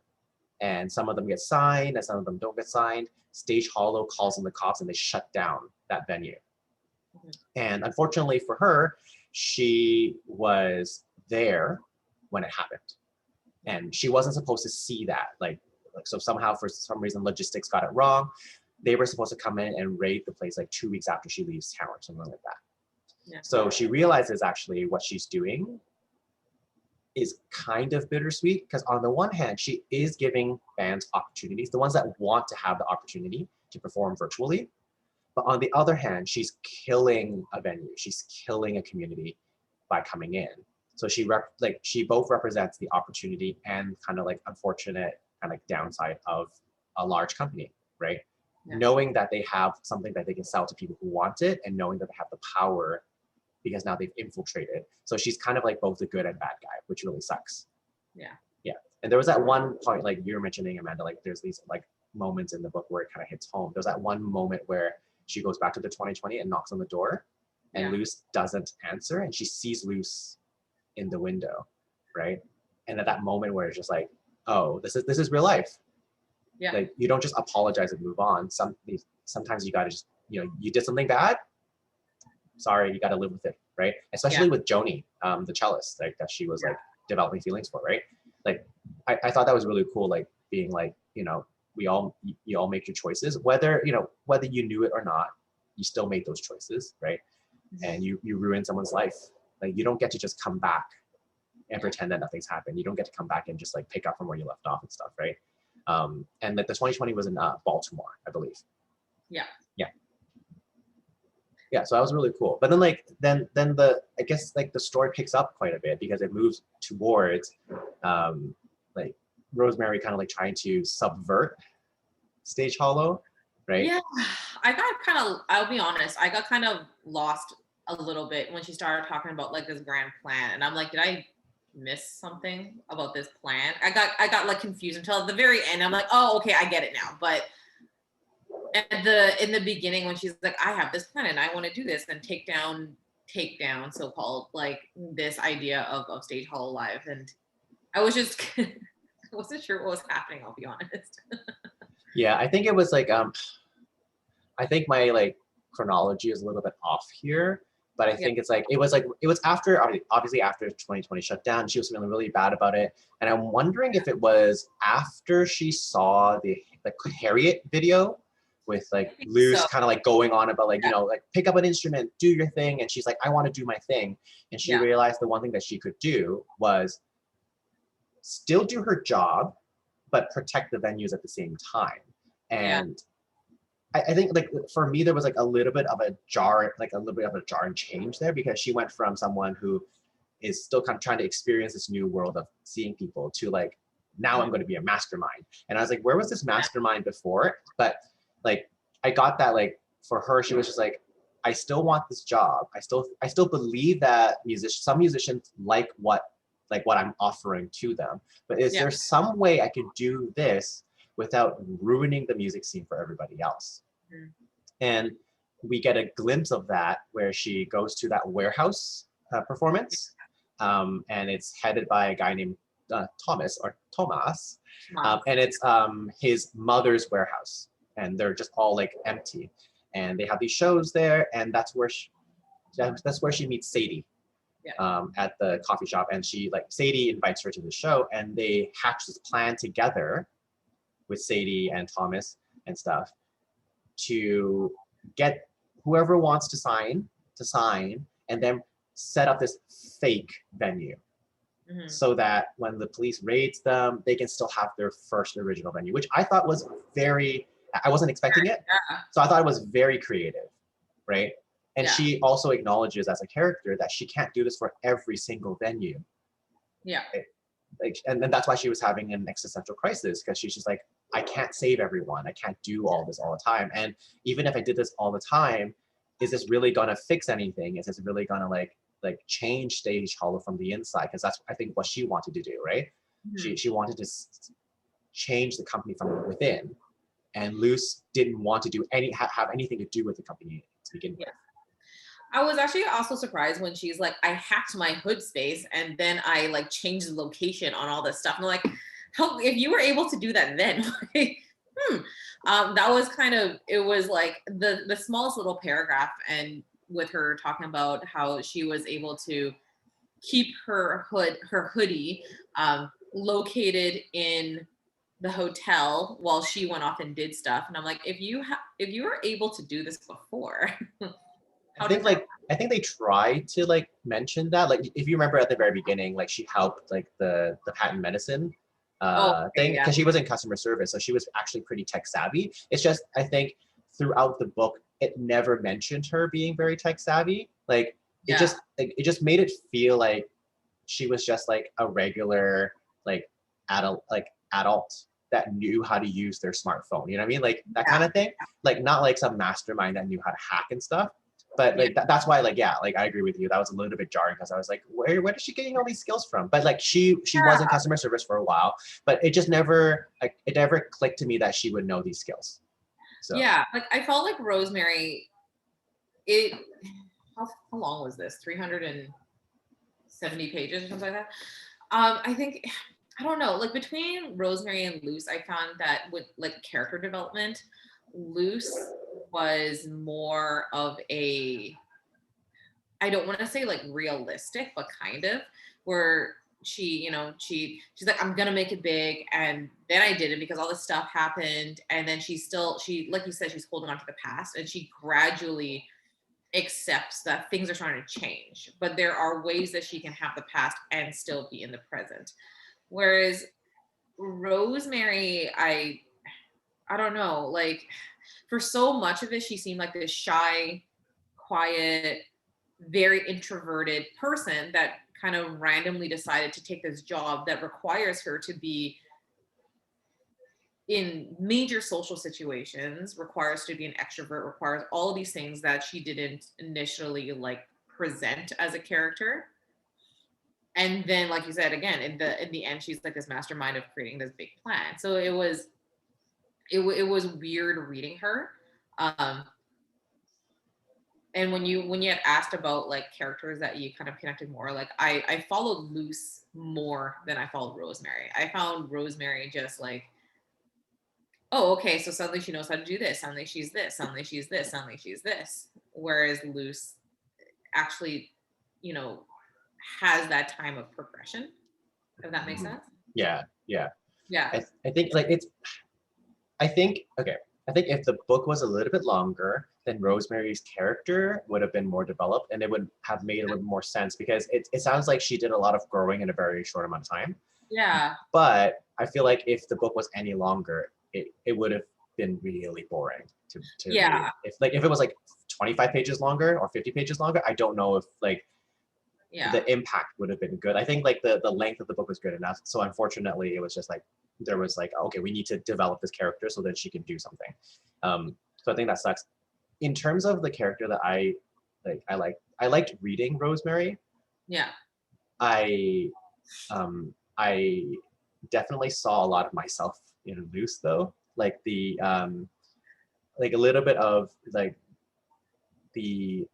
and some of them get signed and some of them don't get signed, Stage Hollow calls in the cops and they shut down that venue. And unfortunately for her, she was there when it happened. And she wasn't supposed to see that. Like so somehow for some reason logistics got it wrong. They were supposed to come in and raid the place like 2 weeks after she leaves town or something like that. Yeah. So she realizes actually what she's doing is kind of bittersweet, because on the one hand, she is giving fans opportunities, the ones that want to have the opportunity to perform virtually. But on the other hand, she's killing a venue. She's killing a community by coming in. So she both represents the opportunity and kind of like unfortunate kind of like downside of a large company, right? Yeah. Knowing that they have something that they can sell to people who want it, and knowing that they have the power because now they've infiltrated. So she's kind of like both a good and bad guy, which really sucks. Yeah. Yeah. And there was that one point, like you were mentioning, Amanda, like there's these like moments in the book where it kind of hits home. There's that one moment where she goes back to the 2020 and knocks on the door, and Luce doesn't answer, and she sees Luce in the window, right? And at that moment where it's just like, oh, this is real life. Yeah. Like you don't just apologize and move on. Sometimes you gotta just, you did something bad. Sorry, you gotta live with it, right? Especially with Joni, the cellist, like that she was like developing feelings for, right? Like I thought that was really cool, like being like, you all make your choices, whether you knew it or not, you still made those choices, right? And you ruin someone's life. Like you don't get to just come back and pretend that nothing's happened. You don't get to come back and just like pick up from where you left off and stuff, right? And like the 2020 was in Baltimore, I believe. Yeah, so that was really cool. But then I guess the story picks up quite a bit, because it moves towards like Rosemary kind of like trying to subvert Stage Hollow, right? Yeah, I'll be honest, I got kind of lost a little bit when she started talking about like this grand plan, and I'm like, did I miss something about this plan? I got like confused until the very end. I'm like, oh, okay, I get it now. But in the beginning, when she's like, I have this plan and I want to do this, and take down so-called like this idea of Stage Hollow Live, and I was just I wasn't sure what was happening, I'll be honest. Yeah, I think it was like I think my like chronology is a little bit off here, but I think it was after, obviously after 2020 shut down. She was feeling really bad about it, and I'm wondering if it was after she saw the Harriet video with like Luce kind of like going on about like, like pick up an instrument, do your thing. And she's like, I want to do my thing. And she realized the one thing that she could do was still do her job, but protect the venues at the same time. And I think like for me, there was like a little bit of a jar and change there, because she went from someone who is still kind of trying to experience this new world of seeing people to like, now I'm going to be a mastermind. And I was like, where was this mastermind before? But like, I got that, like, for her, she was just like, I still want this job. I still believe that some musicians like what I'm offering to them. But is there some way I could do this without ruining the music scene for everybody else? Mm-hmm. And we get a glimpse of that where she goes to that warehouse performance. And it's headed by a guy named Thomas. And it's his mother's warehouse. And they're just all like empty, and they have these shows there, and that's where she meets Sadie at the coffee shop, and Sadie invites her to the show, and they hatch this plan together with Sadie and Thomas and stuff to get whoever wants to sign, and then set up this fake venue. Mm-hmm. So that when the police raids them, they can still have their first original venue, which I thought was I wasn't expecting it. So I thought it was very creative, right? And she also acknowledges as a character that she can't do this for every single venue. Yeah. And that's why she was having an existential crisis, because she's just like, I can't save everyone. I can't do all this all the time. And even if I did this all the time, is this really gonna fix anything? Is this really gonna like change Stage Hollow from the inside? Because that's, I think, what she wanted to do, right? Mm-hmm. She wanted to change the company from within. And Luce didn't want to have anything to do with the company to begin with. I was actually also surprised when she's like, I hacked my hood space and then I like changed the location on all this stuff. And I'm like, if you were able to do that then, that was it was like the smallest little paragraph, and with her talking about how she was able to keep her hoodie located in the hotel while she went off and did stuff. And I'm like, if you were able to do this before, I think like I think they tried to like mention that. Like if you remember at the very beginning, like she helped like the patent medicine thing yeah. because she was in customer service, so she was actually pretty tech savvy. It's just I think throughout the book, it never mentioned her being very tech savvy. Like Yeah. it just made it feel like she was just like a regular like adult that knew how to use their smartphone. You know what I mean? Like that kind of thing. Like not like some mastermind that knew how to hack and stuff. But like that's why like yeah, like I agree with you. That was a little bit jarring because I was like, where is she getting all these skills from? But like she was in customer service for a while, but it just never like it never clicked to me that she would know these skills. So Yeah, like I felt like Rosemary, how long was this? 370 pages or something like that. I think I don't know, like between Rosemary and Luce, I found that with like character development, Luce was more of a, I don't want to say like realistic, but kind of, where she's like, I'm gonna make it big, and then I did it because all this stuff happened, and then she like you said, she's holding on to the past, and she gradually accepts that things are starting to change, but there are ways that she can have the past and still be in the present. Whereas Rosemary, I don't know, like for so much of it, she seemed like this shy, quiet, very introverted person that kind of randomly decided to take this job that requires her to be in major social situations, requires to be an extrovert, requires all of these things that she didn't initially like present as a character. And then, like you said, again, in the end, she's like this mastermind of creating this big plan. So it was weird reading her. And when you had asked about like characters that you kind of connected more, like I followed Luce more than I followed Rosemary. I found Rosemary just like, oh, okay, so suddenly she knows how to do this. Suddenly she's this. Suddenly she's this. Suddenly she's this. Whereas Luce actually, has that time of progression. If that makes sense. yeah. Yeah. I think like I think if the book was a little bit longer, then Rosemary's character would have been more developed and it would have made a little more sense because it sounds like she did a lot of growing in a very short amount of time. Yeah. But I feel like if the book was any longer, it would have been really boring to read. If it was like 25 pages longer or 50 pages longer, I don't know if like the impact would have been good. I think like the length of the book was good enough. So unfortunately, it was just like there was like, okay, we need to develop this character so that she can do something. So I think that sucks. In terms of the character that I liked reading Rosemary. Yeah. I definitely saw a lot of myself in Luce though. Like the like a little bit of like the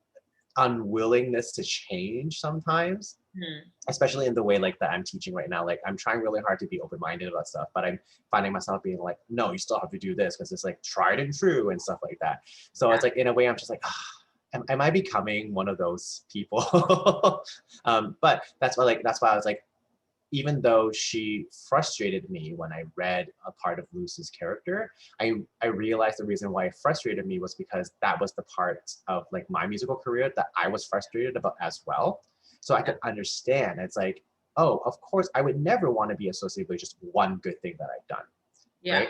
unwillingness to change sometimes. Especially in the way like that I'm teaching right now. Like I'm trying really hard to be open-minded about stuff, but I'm finding myself being like, no, you still have to do this because it's like tried and true and stuff like that. So it's like in a way I'm just like, am I becoming one of those people? But that's why I was like, even though she frustrated me when I read a part of Luce's character, I realized the reason why it frustrated me was because that was the part of like my musical career that I was frustrated about as well. So I could understand. It's like, oh, of course, I would never want to be associated with just one good thing that I've done. Yeah.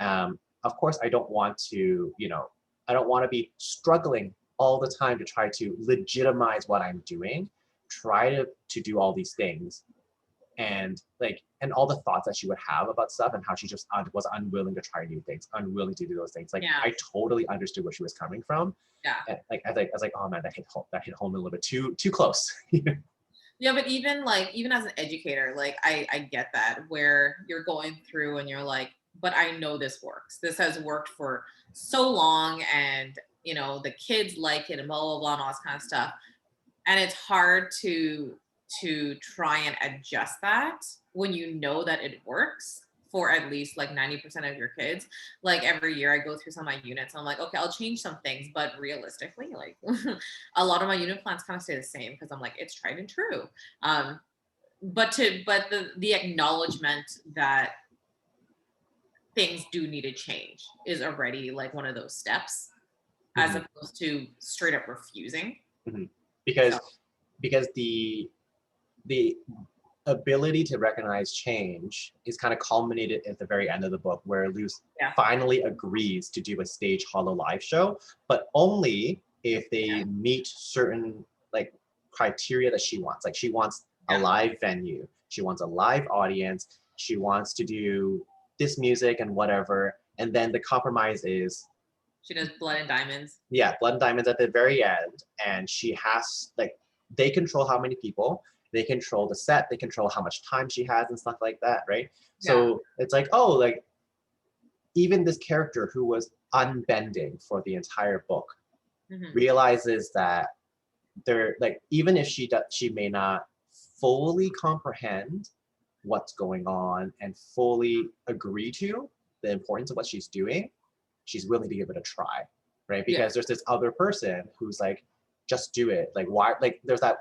Right? Of course, I don't want to, I don't want to be struggling all the time to try to legitimize what I'm doing, try to do all these things. And all the thoughts that she would have about stuff and how she just was unwilling to try new things, unwilling to do those things. Like I totally understood where she was coming from. Yeah. And I was like, oh man, that hit home a little bit too close. Yeah, but even as an educator, like I get that where you're going through and you're like, but I know this works. This has worked for so long, and the kids like it and blah blah blah and all this kind of stuff. And it's hard to try and adjust that when you know that it works for at least like 90% of your kids. Like every year I go through some of my units, I'm like, okay, I'll change some things, but realistically, like a lot of my unit plans kind of stay the same because I'm like, it's tried and true. but the acknowledgement that things do need to change is already like one of those steps, as opposed to straight up refusing. Because the ability to recognize change is kind of culminated at the very end of the book, where Luce finally agrees to do a stage Hololive show, but only if they meet certain like criteria that she wants. Like she wants a live venue, she wants a live audience, she wants to do this music and whatever. And then the compromise is she does Blood and Diamonds. Yeah, Blood and Diamonds at the very end, and she has like they control how many people. They control the set, they control how much time she has and stuff like that, right? So it's like, oh, like even this character who was unbending for the entire book realizes that they're like, even if she may not fully comprehend what's going on and fully agree to the importance of what she's doing, she's willing to give it a try, right? Because there's this other person who's like, just do it. Like, why? Like, there's that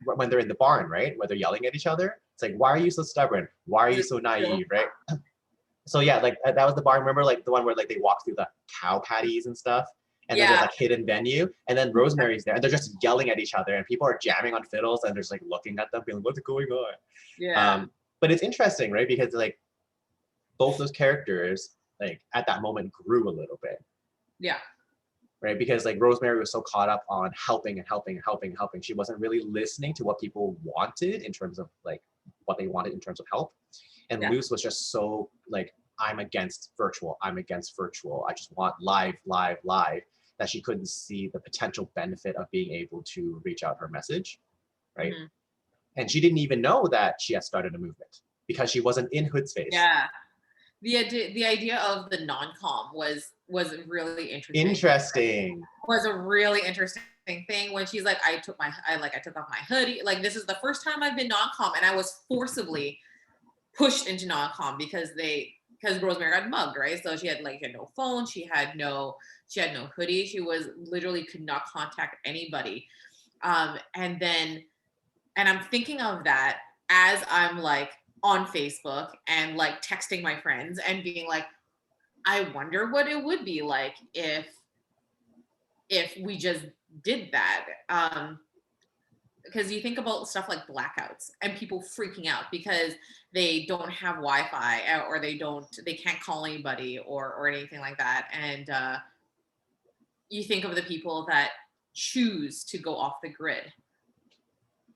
when they're in the barn, right? Where they're yelling at each other. It's like, why are you so stubborn? Why are you so naive, right? So yeah, like that was the barn. Remember, like the one where like they walk through the cow patties and stuff, and then there's like hidden venue, and then Rosemary's there, and they're just yelling at each other, and people are jamming on fiddles, and they're just like looking at them, being like, what's going on? But it's interesting, right? Because like both those characters, like at that moment, grew a little bit. Right, because like Rosemary was so caught up on helping and helping and helping and helping, she wasn't really listening to what people wanted in terms of like what they wanted in terms of help. And Luce was just so like, I'm against virtual, I just want live, that she couldn't see the potential benefit of being able to reach out her message, right? And she didn't even know that she had started a movement because she wasn't in Hood's face. The idea of the non-com was really interesting. Was a really interesting thing when she's like, I took off my hoodie. Like, this is the first time I've been non-com, and I was forcibly pushed into non-com because Rosemary got mugged, right? So she had no phone, she had no hoodie, she was literally could not contact anybody. And I'm thinking of that as I'm like on Facebook and like texting my friends and being like, I wonder what it would be like if we just did that. Because you think about stuff like blackouts and people freaking out because they don't have Wi-Fi or they can't call anybody or anything like that. And you think of the people that choose to go off the grid.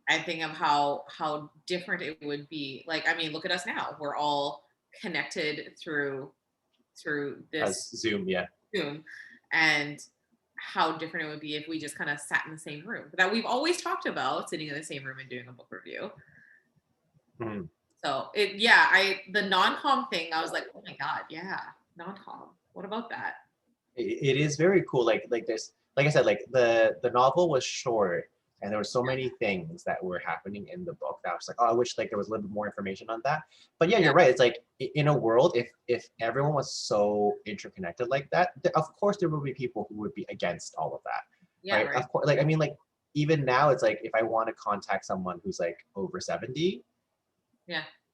I think of how different it would be. Like, I mean, look at us now. We're all connected through this Zoom, and how different it would be if we just kind of sat in the same room that we've always talked about, sitting in the same room and doing a book review. So the non-com thing, I was like, oh my God, non-com. What about that? It is very cool. Like this, like I said, like the novel was short, and there were so many things that were happening in the book that I was like, oh, I wish like there was a little bit more information on that. But you're right. It's like in a world, if everyone was so interconnected like that, of course there would be people who would be against all of that. Right? Of course, like I mean, like even now, it's like if I want to contact someone who's like over 70,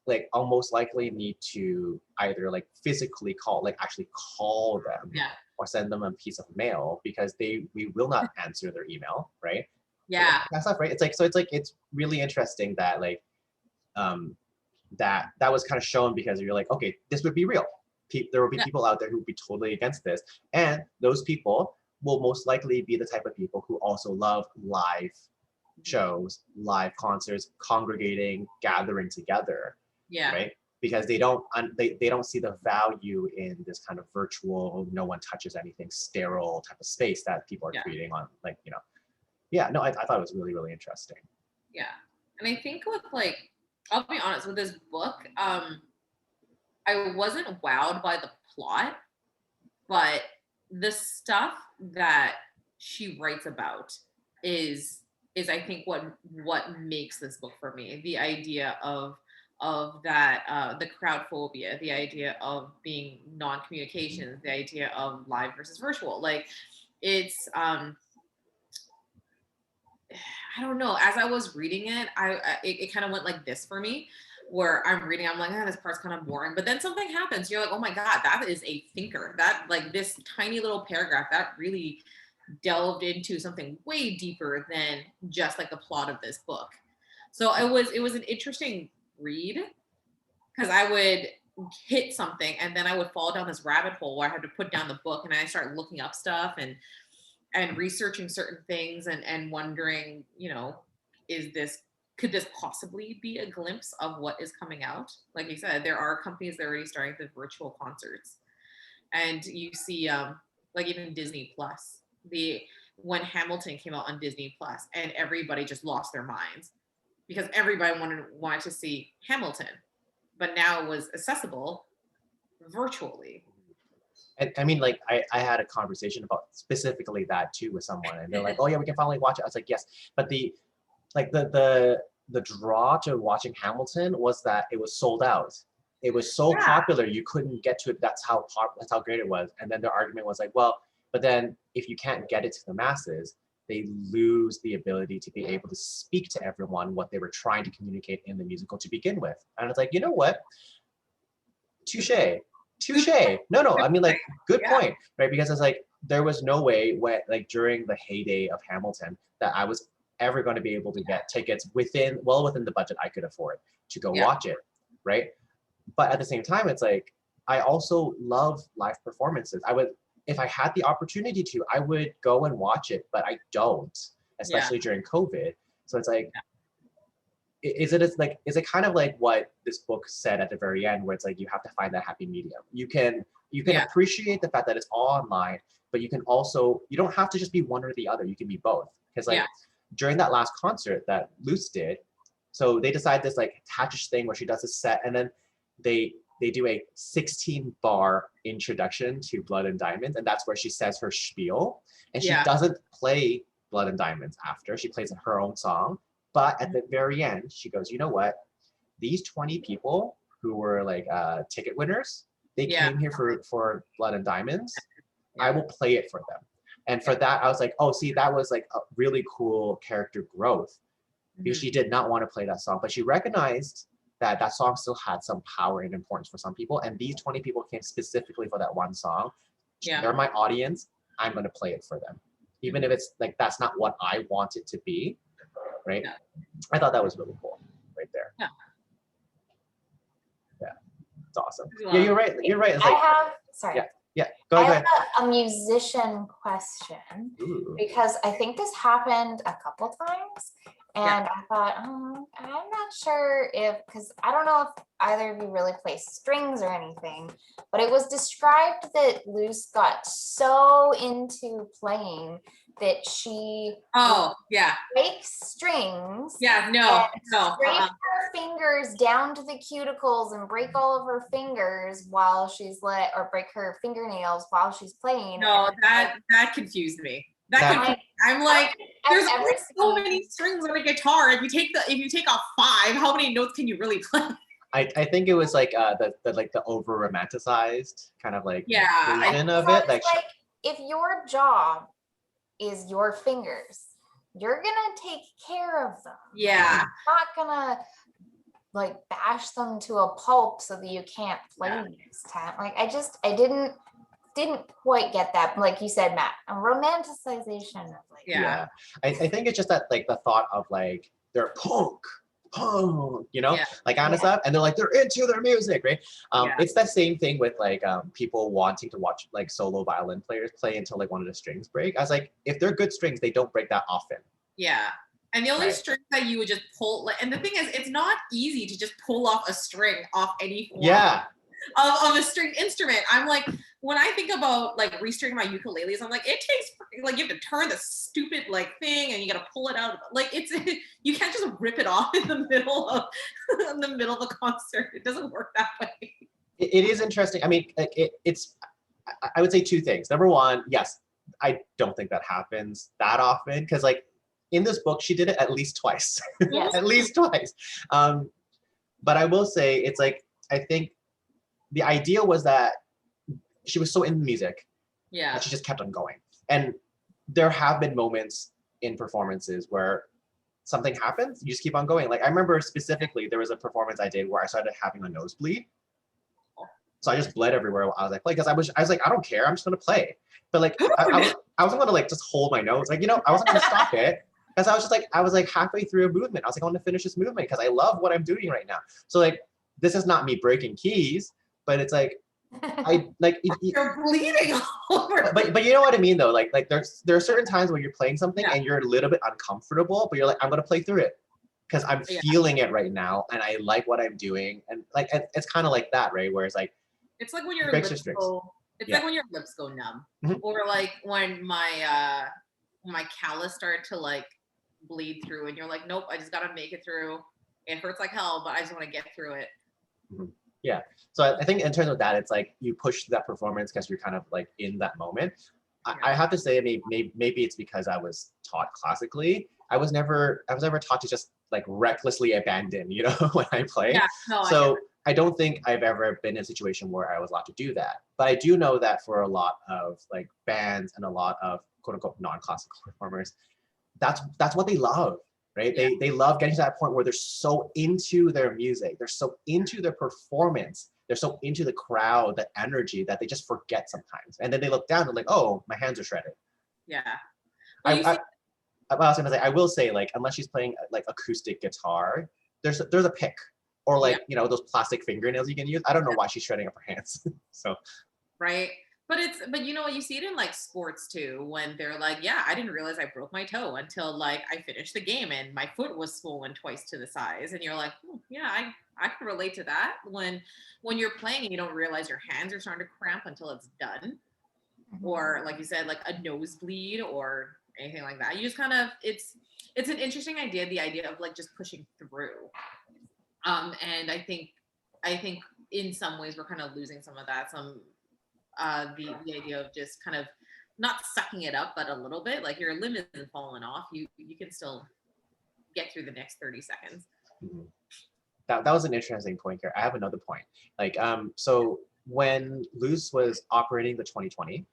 like I'll most likely need to either like physically actually call them, or send them a piece of mail, because we will not answer their email, right? That stuff, right? It's really interesting that like that was kind of shown, because you're like, okay, this would be real. There will be people out there who would be totally against this, and those people will most likely be the type of people who also love live shows, live concerts, congregating, gathering together, right? Because they don't see the value in this kind of virtual, no one touches anything, sterile type of space that people are creating on, like, I thought it was really, really interesting. And I think with like, I'll be honest, with this book, I wasn't wowed by the plot, but the stuff that she writes about is I think what makes this book for me. The idea of that, the crowd phobia, the idea of being non-communications, the idea of live versus virtual. Like, it's I don't know. As I was reading it, it kind of went like this for me, where I'm reading, I'm like, this part's kind of boring. But then something happens. You're like, oh my God, that is a thinker. That like this tiny little paragraph that really delved into something way deeper than just like the plot of this book. So it was an interesting read, because I would hit something and then I would fall down this rabbit hole where I had to put down the book and I started looking up stuff and researching certain things and wondering, you know, could this possibly be a glimpse of what is coming out? Like you said, there are companies that are already starting the virtual concerts, and you see like even Disney Plus, when Hamilton came out on Disney Plus, and everybody just lost their minds because everybody wanted to see Hamilton, but now it was accessible virtually. And I mean, like, I had a conversation about specifically that too with someone, and they're like, "Oh yeah, we can finally watch it." I was like, "Yes," but the draw to watching Hamilton was that it was sold out. It was so popular you couldn't get to it. That's how great it was. And then their argument was like, well, but then if you can't get it to the masses, they lose the ability to be able to speak to everyone what they were trying to communicate in the musical to begin with. And it's like, you know what? Touche. No, I mean, like, good point, right? Because it's like, there was no way when, like, during the heyday of Hamilton that I was ever going to be able to get tickets within the budget I could afford to go watch it, right? But at the same time, it's like, I also love live performances. I would, if I had the opportunity to, I would go and watch it, but I don't, especially during COVID. So it's like, is it kind of like what this book said at the very end, where it's like, you have to find that happy medium. You can appreciate the fact that it's all online, but you can also, you don't have to just be one or the other. You can be both. Because like during that last concert that Luce did, so they decide this like attached thing where she does a set, and then they do a 16-bar introduction to Blood and Diamonds, and that's where she says her spiel, and she doesn't play Blood and Diamonds after. She plays her own song, but at the very end, she goes, you know what? These 20 people who were like ticket winners, they came here for Blood and Diamonds. I will play it for them. And for that, I was like, oh, see, that was like a really cool character growth, because she did not want to play that song, but she recognized that that song still had some power and importance for some people. And these 20 people came specifically for that one song. They're my audience. I'm going to play it for them. Even if it's like, that's not what I want it to be, right? I thought that was really cool right there. Yeah, it's awesome. Yeah, you're right. You're right. It's like, sorry. Yeah, go ahead. I have a musician question. Ooh. Because I think this happened a couple times, and I thought, I'm not sure because I don't know if either of you really play strings or anything, but it was described that Luce got so into playing that she breaks strings. Scrape her fingers down to the cuticles and break all of her fingers while she's or break her fingernails while she's playing. No, that confused me. I'm like, there's only so many strings on a guitar. If you take off 5, how many notes can you really play? I think it was like the over romanticized kind of like version of it. Like if your job is your fingers, you're gonna take care of them. Yeah. You're not gonna like bash them to a pulp so that you can't play next time. Like I didn't quite get that. Like you said, Matt, a romanticization of like I think it's just that like the thought of like they're punk, you know, like kind of stuff, and they're like they're into their music, right? It's that same thing with like people wanting to watch like solo violin players play until like one of the strings break. I was like, if they're good strings, they don't break that often. Yeah. And the only string that you would just pull, like, and the thing is, it's not easy to just pull off a string off any form of a string instrument. I'm like, when I think about like restringing my ukuleles, I'm like, it takes like you have to turn the stupid like thing and you got to pull it out. Like you can't just rip it off in the middle of a concert. It doesn't work that way. It is interesting. I mean, like I would say 2 things. Number one, yes, I don't think that happens that often, because like in this book, she did it at least twice. At least twice. But I will say, it's like, I think the idea was that she was so into music that she just kept on going. And there have been moments in performances where something happens, you just keep on going. Like I remember specifically there was a performance I did where I started having a nosebleed. So I just bled everywhere while I was like, play, because I was like, I don't care, I'm just gonna play. But like I wasn't gonna like just hold my nose. Like, you know, I wasn't gonna stop it. Because I was like halfway through a movement. I was like, I want to finish this movement because I love what I'm doing right now. So like this is not me breaking keys, but it's like you're bleeding all over. But you know what I mean though, like there are certain times when you're playing something Yeah. and you're a little bit uncomfortable, but you're like, I'm gonna play through it because I'm feeling it right now and I like what I'm doing, and like it's kind of like that, right? Where it's like when your lips go, like when your lips go numb, or like when my callus started to like bleed through, and you're like, nope, I just gotta make it through. It hurts like hell, but I just want to get through it. Yeah. So I think in terms of that, it's like you push that performance because you're kind of like in that moment. I have to say, maybe it's because I was taught classically. I was never taught to just like recklessly abandon, you know, when I play. Yeah, no, so I don't think I've ever been in a situation where I was allowed to do that. But I do know that for a lot of like bands and a lot of quote unquote non-classical performers, that's what they love, right? Yeah. They love getting to that point where they're so into their music, they're so into their performance, they're so into the crowd, the energy, that they just forget sometimes. And then they look down and like, oh, my hands are shredded. Yeah. Well, I was gonna say, I will say, like, unless she's playing like acoustic guitar, there's a pick, or like you know, those plastic fingernails you can use. I don't know why she's shredding up her hands. So right. But you know what, you see it in like sports too, when they're like, yeah, I didn't realize I broke my toe until like I finished the game and my foot was swollen twice to the size. And you're like, yeah, I can relate to that. When you're playing and you don't realize your hands are starting to cramp until it's done. Or like you said, like a nosebleed or anything like that. You just kind of, it's an interesting idea, the idea of like just pushing through. And I think in some ways we're kind of losing some of that, the idea of just kind of not sucking it up, but a little bit, like your limb isn't falling off. You can still get through the next 30 seconds. That was an interesting point here. I have another point. Like, so when Luce was operating the 2020,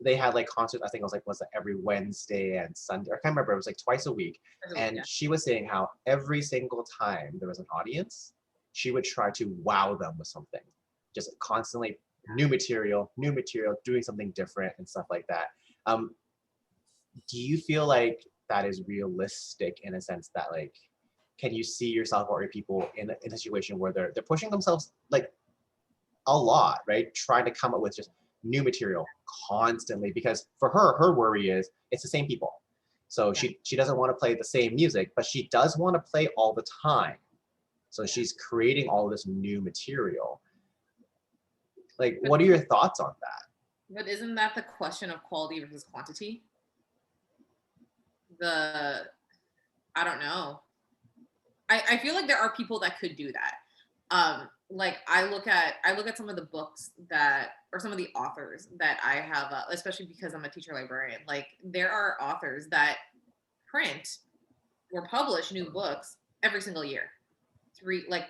they had like concerts, I think it was it every Wednesday and Sunday, I can't remember, it was like twice a week. And she was saying how every single time there was an audience, she would try to wow them with something. Just constantly new material, doing something different and stuff like that. Do you feel like that is realistic in a sense that like, can you see yourself or people in a situation where they're pushing themselves like a lot, right? Trying to come up with just new material constantly, because for her worry is it's the same people. So she doesn't want to play the same music, but she does want to play all the time. So she's creating all this new material. Like, what are your thoughts on that? But isn't that the question of quality versus quantity? I don't know. I feel like there are people that could do that. Like I look at some of the books or some of the authors that I have, especially because I'm a teacher librarian. Like there are authors that print or publish new books every single year.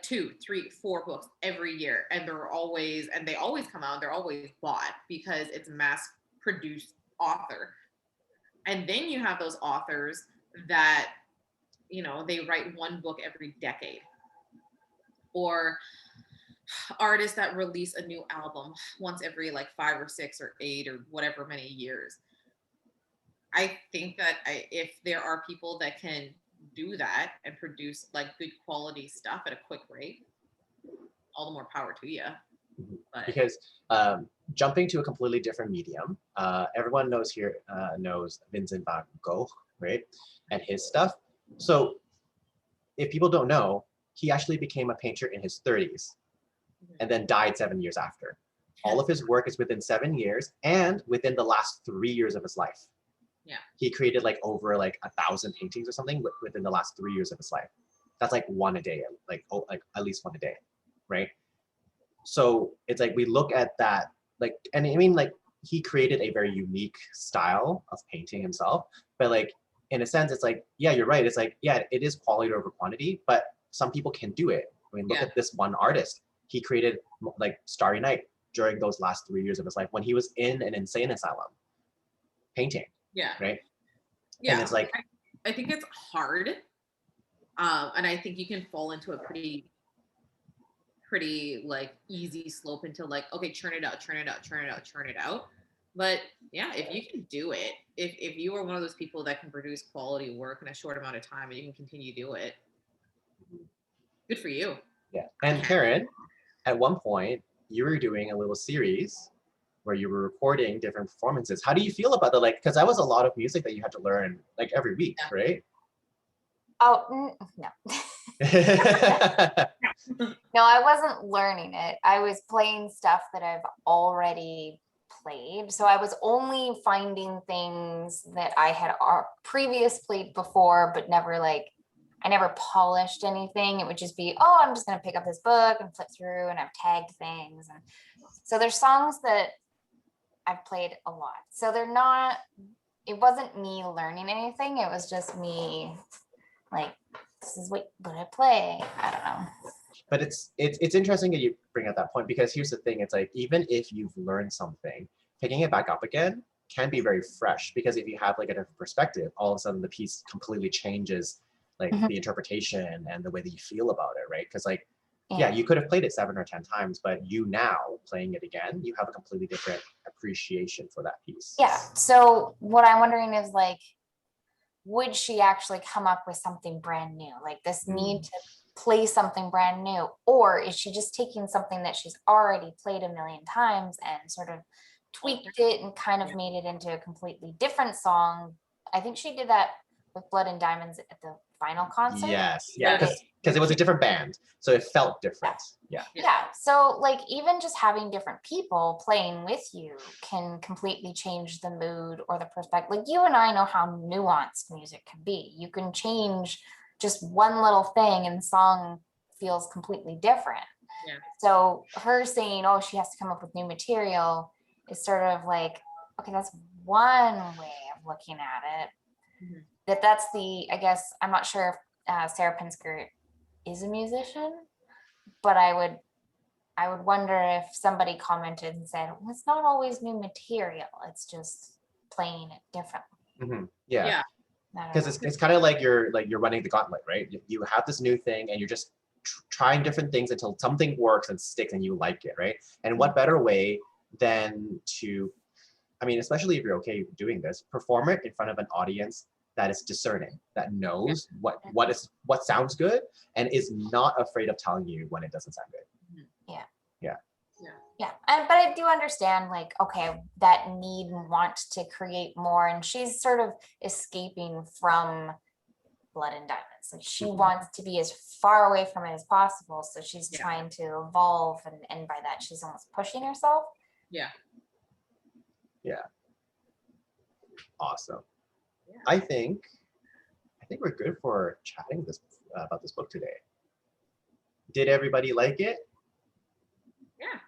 2, 3, 4 books every year, and they always come out, they're always bought because it's mass produced author. And then you have those authors that, you know, they write one book every decade, or artists that release a new album once every like 5 or 6 or 8 or whatever many years. I think that if there are people that can do that and produce like good quality stuff at a quick rate, all the more power to you. But because jumping to a completely different medium, everyone knows Vincent van Gogh, right? And his stuff. So if people don't know, he actually became a painter in his 30s and then died 7 years after. All of his work is within 7 years and within the last 3 years of his life. Yeah. He created like over like 1,000 paintings or something within the last 3 years of his life. That's like one a day, like at least one a day, right? So it's like we look at that, like, and I mean, like he created a very unique style of painting himself, but like in a sense, it's like, yeah, you're right. It's like, yeah, it is quality over quantity, but some people can do it. I mean, look at this one artist. He created like Starry Night during those last 3 years of his life when he was in an insane asylum painting. Yeah. Right. Yeah. And it's like, it's hard. And I think you can fall into a pretty like easy slope into like, okay, churn it out. But yeah, if you can do it, if you are one of those people that can produce quality work in a short amount of time and you can continue to do it, good for you. Yeah. And Karen, at one point, you were doing a little series where you were recording different performances. How do you feel about that? Like, because that was a lot of music that you had to learn like every week, right? Oh, no. No, I wasn't learning it. I was playing stuff that I've already played. So I was only finding things that I had previously played before, but never like, I never polished anything. It would just be, oh, I'm just going to pick up this book and flip through, and I've tagged things. And so there's songs that I've played a lot. So they're not, it wasn't me learning anything. It was just me like, this is what I play. I don't know. But it's interesting that you bring up that point, because here's the thing. It's like, even if you've learned something, picking it back up again can be very fresh, because if you have like a different perspective, all of a sudden the piece completely changes like the interpretation and the way that you feel about it, right? Because like, yeah, you could have played it 7 or 10 times, but you now playing it again, you have a completely different appreciation for that piece. Yeah. So what I'm wondering is like, would she actually come up with something brand new? Like this need to play something brand new? Or is she just taking something that she's already played a million times and sort of tweaked it and kind of made it into a completely different song? I think she did that with Blood and Diamonds at the final concert. Yes, yeah, because it was a different band, so it felt different. Yeah. So like even just having different people playing with you can completely change the mood or the perspective. Like you and I know how nuanced music can be. You can change just one little thing and the song feels completely different. Yeah. So her saying, oh, she has to come up with new material is sort of like, okay, that's one way of looking at it. That's the, I guess, I'm not sure if Sarah Pinsker is a musician, but I would wonder if somebody commented and said, well, it's not always new material, it's just playing it differently. Yeah. Because it's kind of like you're running the gauntlet, right? You have this new thing and you're just trying different things until something works and sticks and you like it, right? And what better way than to, I mean, especially if you're okay doing this, perform it in front of an audience that is discerning, that knows what sounds good and is not afraid of telling you when it doesn't sound good. Yeah. But I do understand, like, okay, that need and want to create more, and she's sort of escaping from Blood and Diamonds. Like she wants to be as far away from it as possible, so she's trying to evolve, and by that she's almost pushing herself. Yeah. Awesome. I think we're good for chatting about this book today. Did everybody like it? Yeah,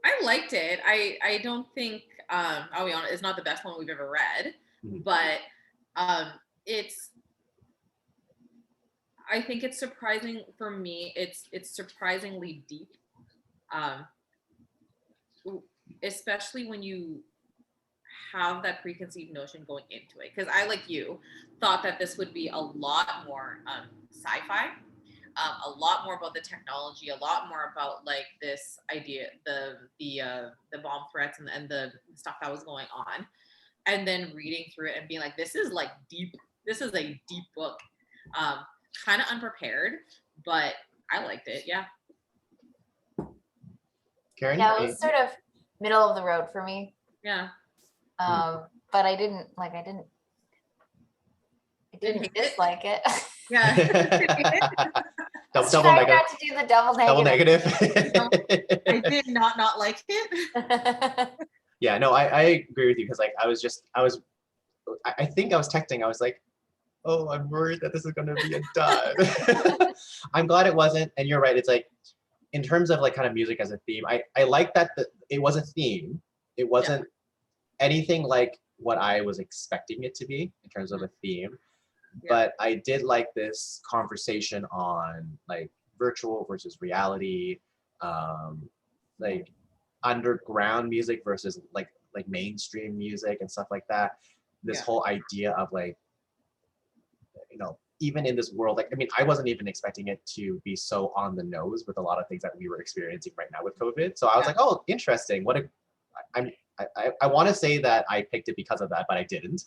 I liked it. I don't think I'll be honest, it's not the best one we've ever read, but I think it's surprising for me. It's surprisingly deep, especially when you have that preconceived notion going into it. Because I, like you, thought that this would be a lot more sci-fi, a lot more about the technology, a lot more about like this idea, the bomb threats and the stuff that was going on, and then reading through it and being like, this is like deep. This is a deep book. Kind of unprepared, but I liked it. Yeah. Karen? Yeah, it was sort of middle of the road for me. Yeah. But I didn't dislike it. Yeah. double negative. Not to do the double negative. I did not like it. Yeah, no, I agree with you, because like I think I was texting. I was like, oh, I'm worried that this is gonna be a dud. I'm glad it wasn't. And you're right. It's like, in terms of like kind of music as a theme, I like that it was a theme. It wasn't anything like what I was expecting it to be in terms of a theme. But I did like this conversation on like virtual versus reality, like underground music versus like mainstream music and stuff like that. This whole idea of like even in this world, like, I mean, I wasn't even expecting it to be so on the nose with a lot of things that we were experiencing right now with COVID. So I was like, oh, interesting. I want to say that I picked it because of that, but I didn't.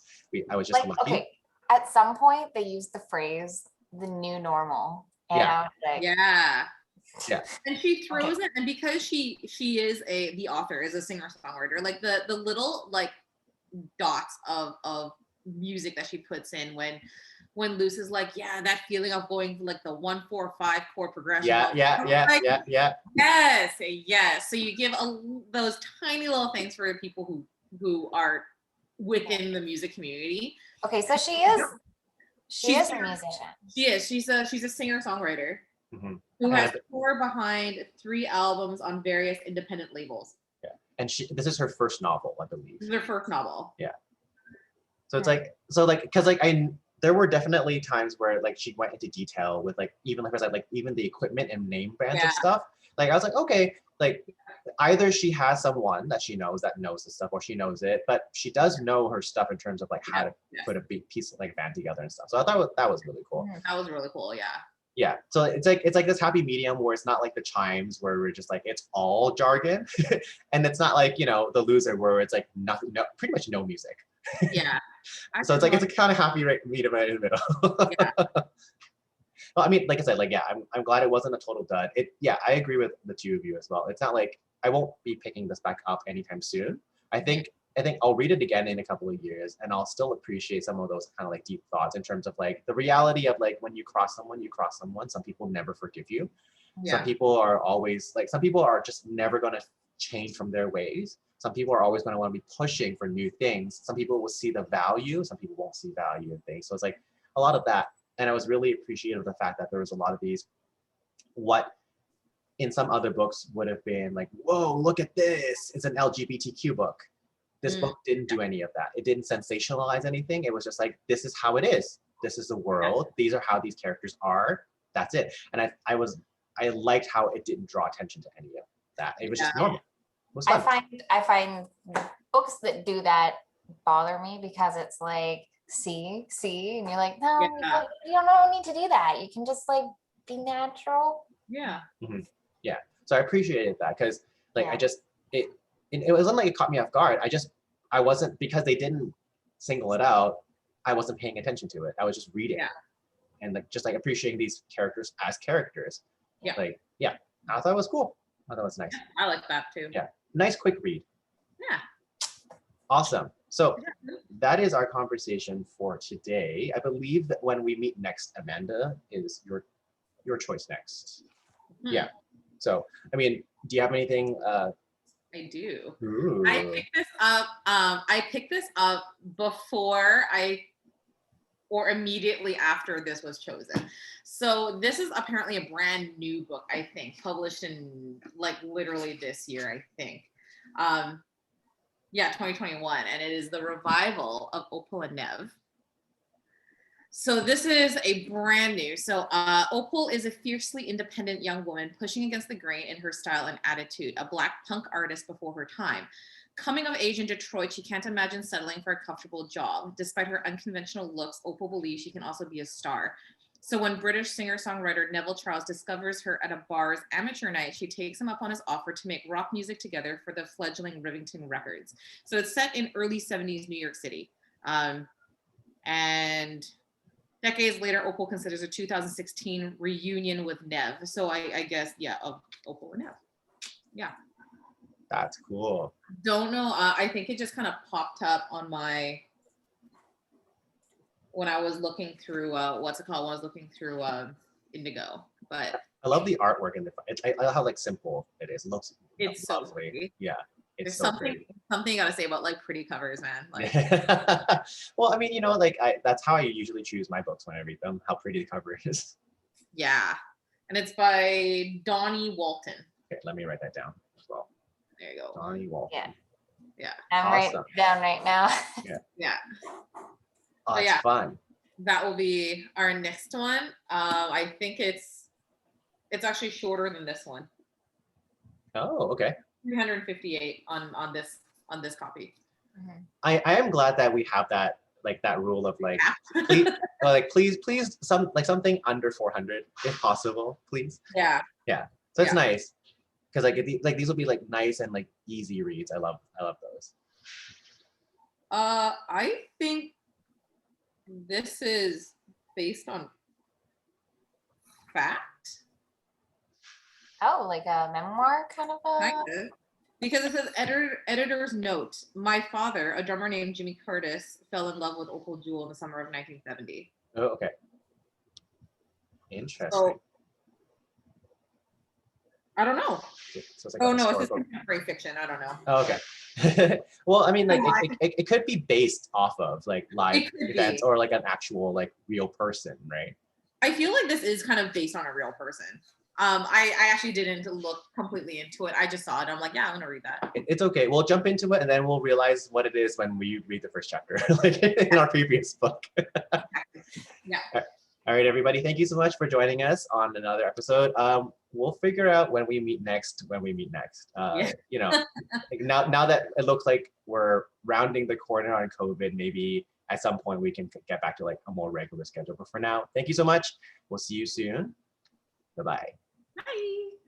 I was just like, lucky. okay, at some point they used the phrase "the new normal," and I was like, yeah. And she throws it, and because she is the author, is a singer-songwriter, like the little like dots of music that she puts in when Luce is like, yeah, that feeling of going for like the 1-4-5 chord progression. Yeah. Yes. So you give those tiny little things for people who are within the music community. Okay, so she is a musician. She is. She's a singer-songwriter who has toured behind 3 albums on various independent labels. Yeah, and this is her first novel, I believe. This is her first novel. Yeah. So it's because there were definitely times where like she went into detail with like even like even the equipment and name brands of stuff. Like I was like, okay, like either she has someone that she knows that knows this stuff, or she knows it, but she does know her stuff in terms of like how to put a big piece of like band together and stuff. So I thought that was really cool. That was really cool. Yeah. Yeah. So it's like this happy medium where it's not like the Chimes where we're just like it's all jargon, and it's not like the Loser where it's like nothing, pretty much no music. Yeah. So it's like it's a kind of happy medium right in the middle. Yeah. Well, I mean, like I said, like I'm glad it wasn't a total dud. I agree with the two of you as well. It's not like I won't be picking this back up anytime soon. I think I'll read it again in a couple of years, and I'll still appreciate some of those kind of like deep thoughts in terms of like the reality of like when you cross someone, you cross someone. Some people never forgive you. Yeah. Some people are always like, some people are just never going to change from their ways. Some people are always going to want to be pushing for new things. Some people will see the value. Some people won't see value in things. So it's like a lot of that. And I was really appreciative of the fact that there was a lot of these, what in some other books would have been like, whoa, look at this. It's an LGBTQ book. This book didn't do any of that. It didn't sensationalize anything. It was just like, this is how it is. This is the world. These are how these characters are. That's it. And I liked how it didn't draw attention to any of that. It was just normal. It was fun. I find books that do that bother me because it's like, see, and you're like, no, you don't need to do that. You can just like be natural. Yeah. Mm-hmm. Yeah. So I appreciated that because like it wasn't like it caught me off guard. I wasn't, because they didn't single it out, I wasn't paying attention to it. I was just reading and like just like appreciating these characters as characters. Yeah. Like, yeah. I thought it was cool. I thought it was nice. I like that too. Yeah. Nice quick read. Yeah. Awesome. So that is our conversation for today. I believe that when we meet next, Amanda, is your choice next. Mm-hmm. Yeah. So, I mean, do you have anything? I do. Ooh. I picked this up before or immediately after this was chosen. So this is apparently a brand new book, I think, published in like literally this year, I think. 2021, and it is the revival of Opal and Nev. So this is a brand new. So Opal is a fiercely independent young woman pushing against the grain in her style and attitude, a Black punk artist before her time. Coming of age in Detroit, she can't imagine settling for a comfortable job. Despite her unconventional looks, Opal believes she can also be a star. So when British singer-songwriter Neville Charles discovers her at a bar's amateur night, she takes him up on his offer to make rock music together for the fledgling Rivington Records. So it's set in early 70s New York City. And decades later, Opal considers a 2016 reunion with Nev. So I guess, of Opal and Nev. Yeah. That's cool. Don't know. I think it just kind of popped up on my, when I was looking through, what's it called? When I was looking through Indigo. But I love the artwork and I love how like simple it is. It looks it's lovely. So pretty. Yeah. There's something you gotta say about like pretty covers, man. Like, well, I mean, like that's how I usually choose my books when I read them. How pretty the cover is. Yeah, and it's by Donnie Walton. Okay, let me write that down as well. There you go. Donnie Walton. Yeah. I'm writing it down right now. Yeah. Oh, it's fun. That will be our next one. I think it's actually shorter than this one. Oh, okay. 358 on this copy. I am glad that we have that rule of like like please, something under 400 if possible, please. Yeah. So it's nice because like these will be like nice and like easy reads. I love those. I think this is based on fact. Oh, like a memoir kind of a. Kind of. Because it says editor's note. My father, a drummer named Jimmy Curtis, fell in love with Opal Jewel in the summer of 1970. Oh, okay. Interesting. So, I don't know. So it's like Oh no, it's contemporary fiction. I don't know. Oh, okay. Well, I mean, like it could be based off of like live events or like an actual like real person, right? I feel like this is kind of based on a real person. I actually didn't look completely into it. I just saw it. I'm like, yeah, I'm gonna read that. It's okay. We'll jump into it and then we'll realize what it is when we read the first chapter, like in our previous book. Yeah. All right, everybody. Thank you so much for joining us on another episode. We'll figure out when we meet next. You know, like now that it looks like we're rounding the corner on COVID, maybe at some point we can get back to like a more regular schedule. But for now, thank you so much. We'll see you soon. Bye-bye. Bye.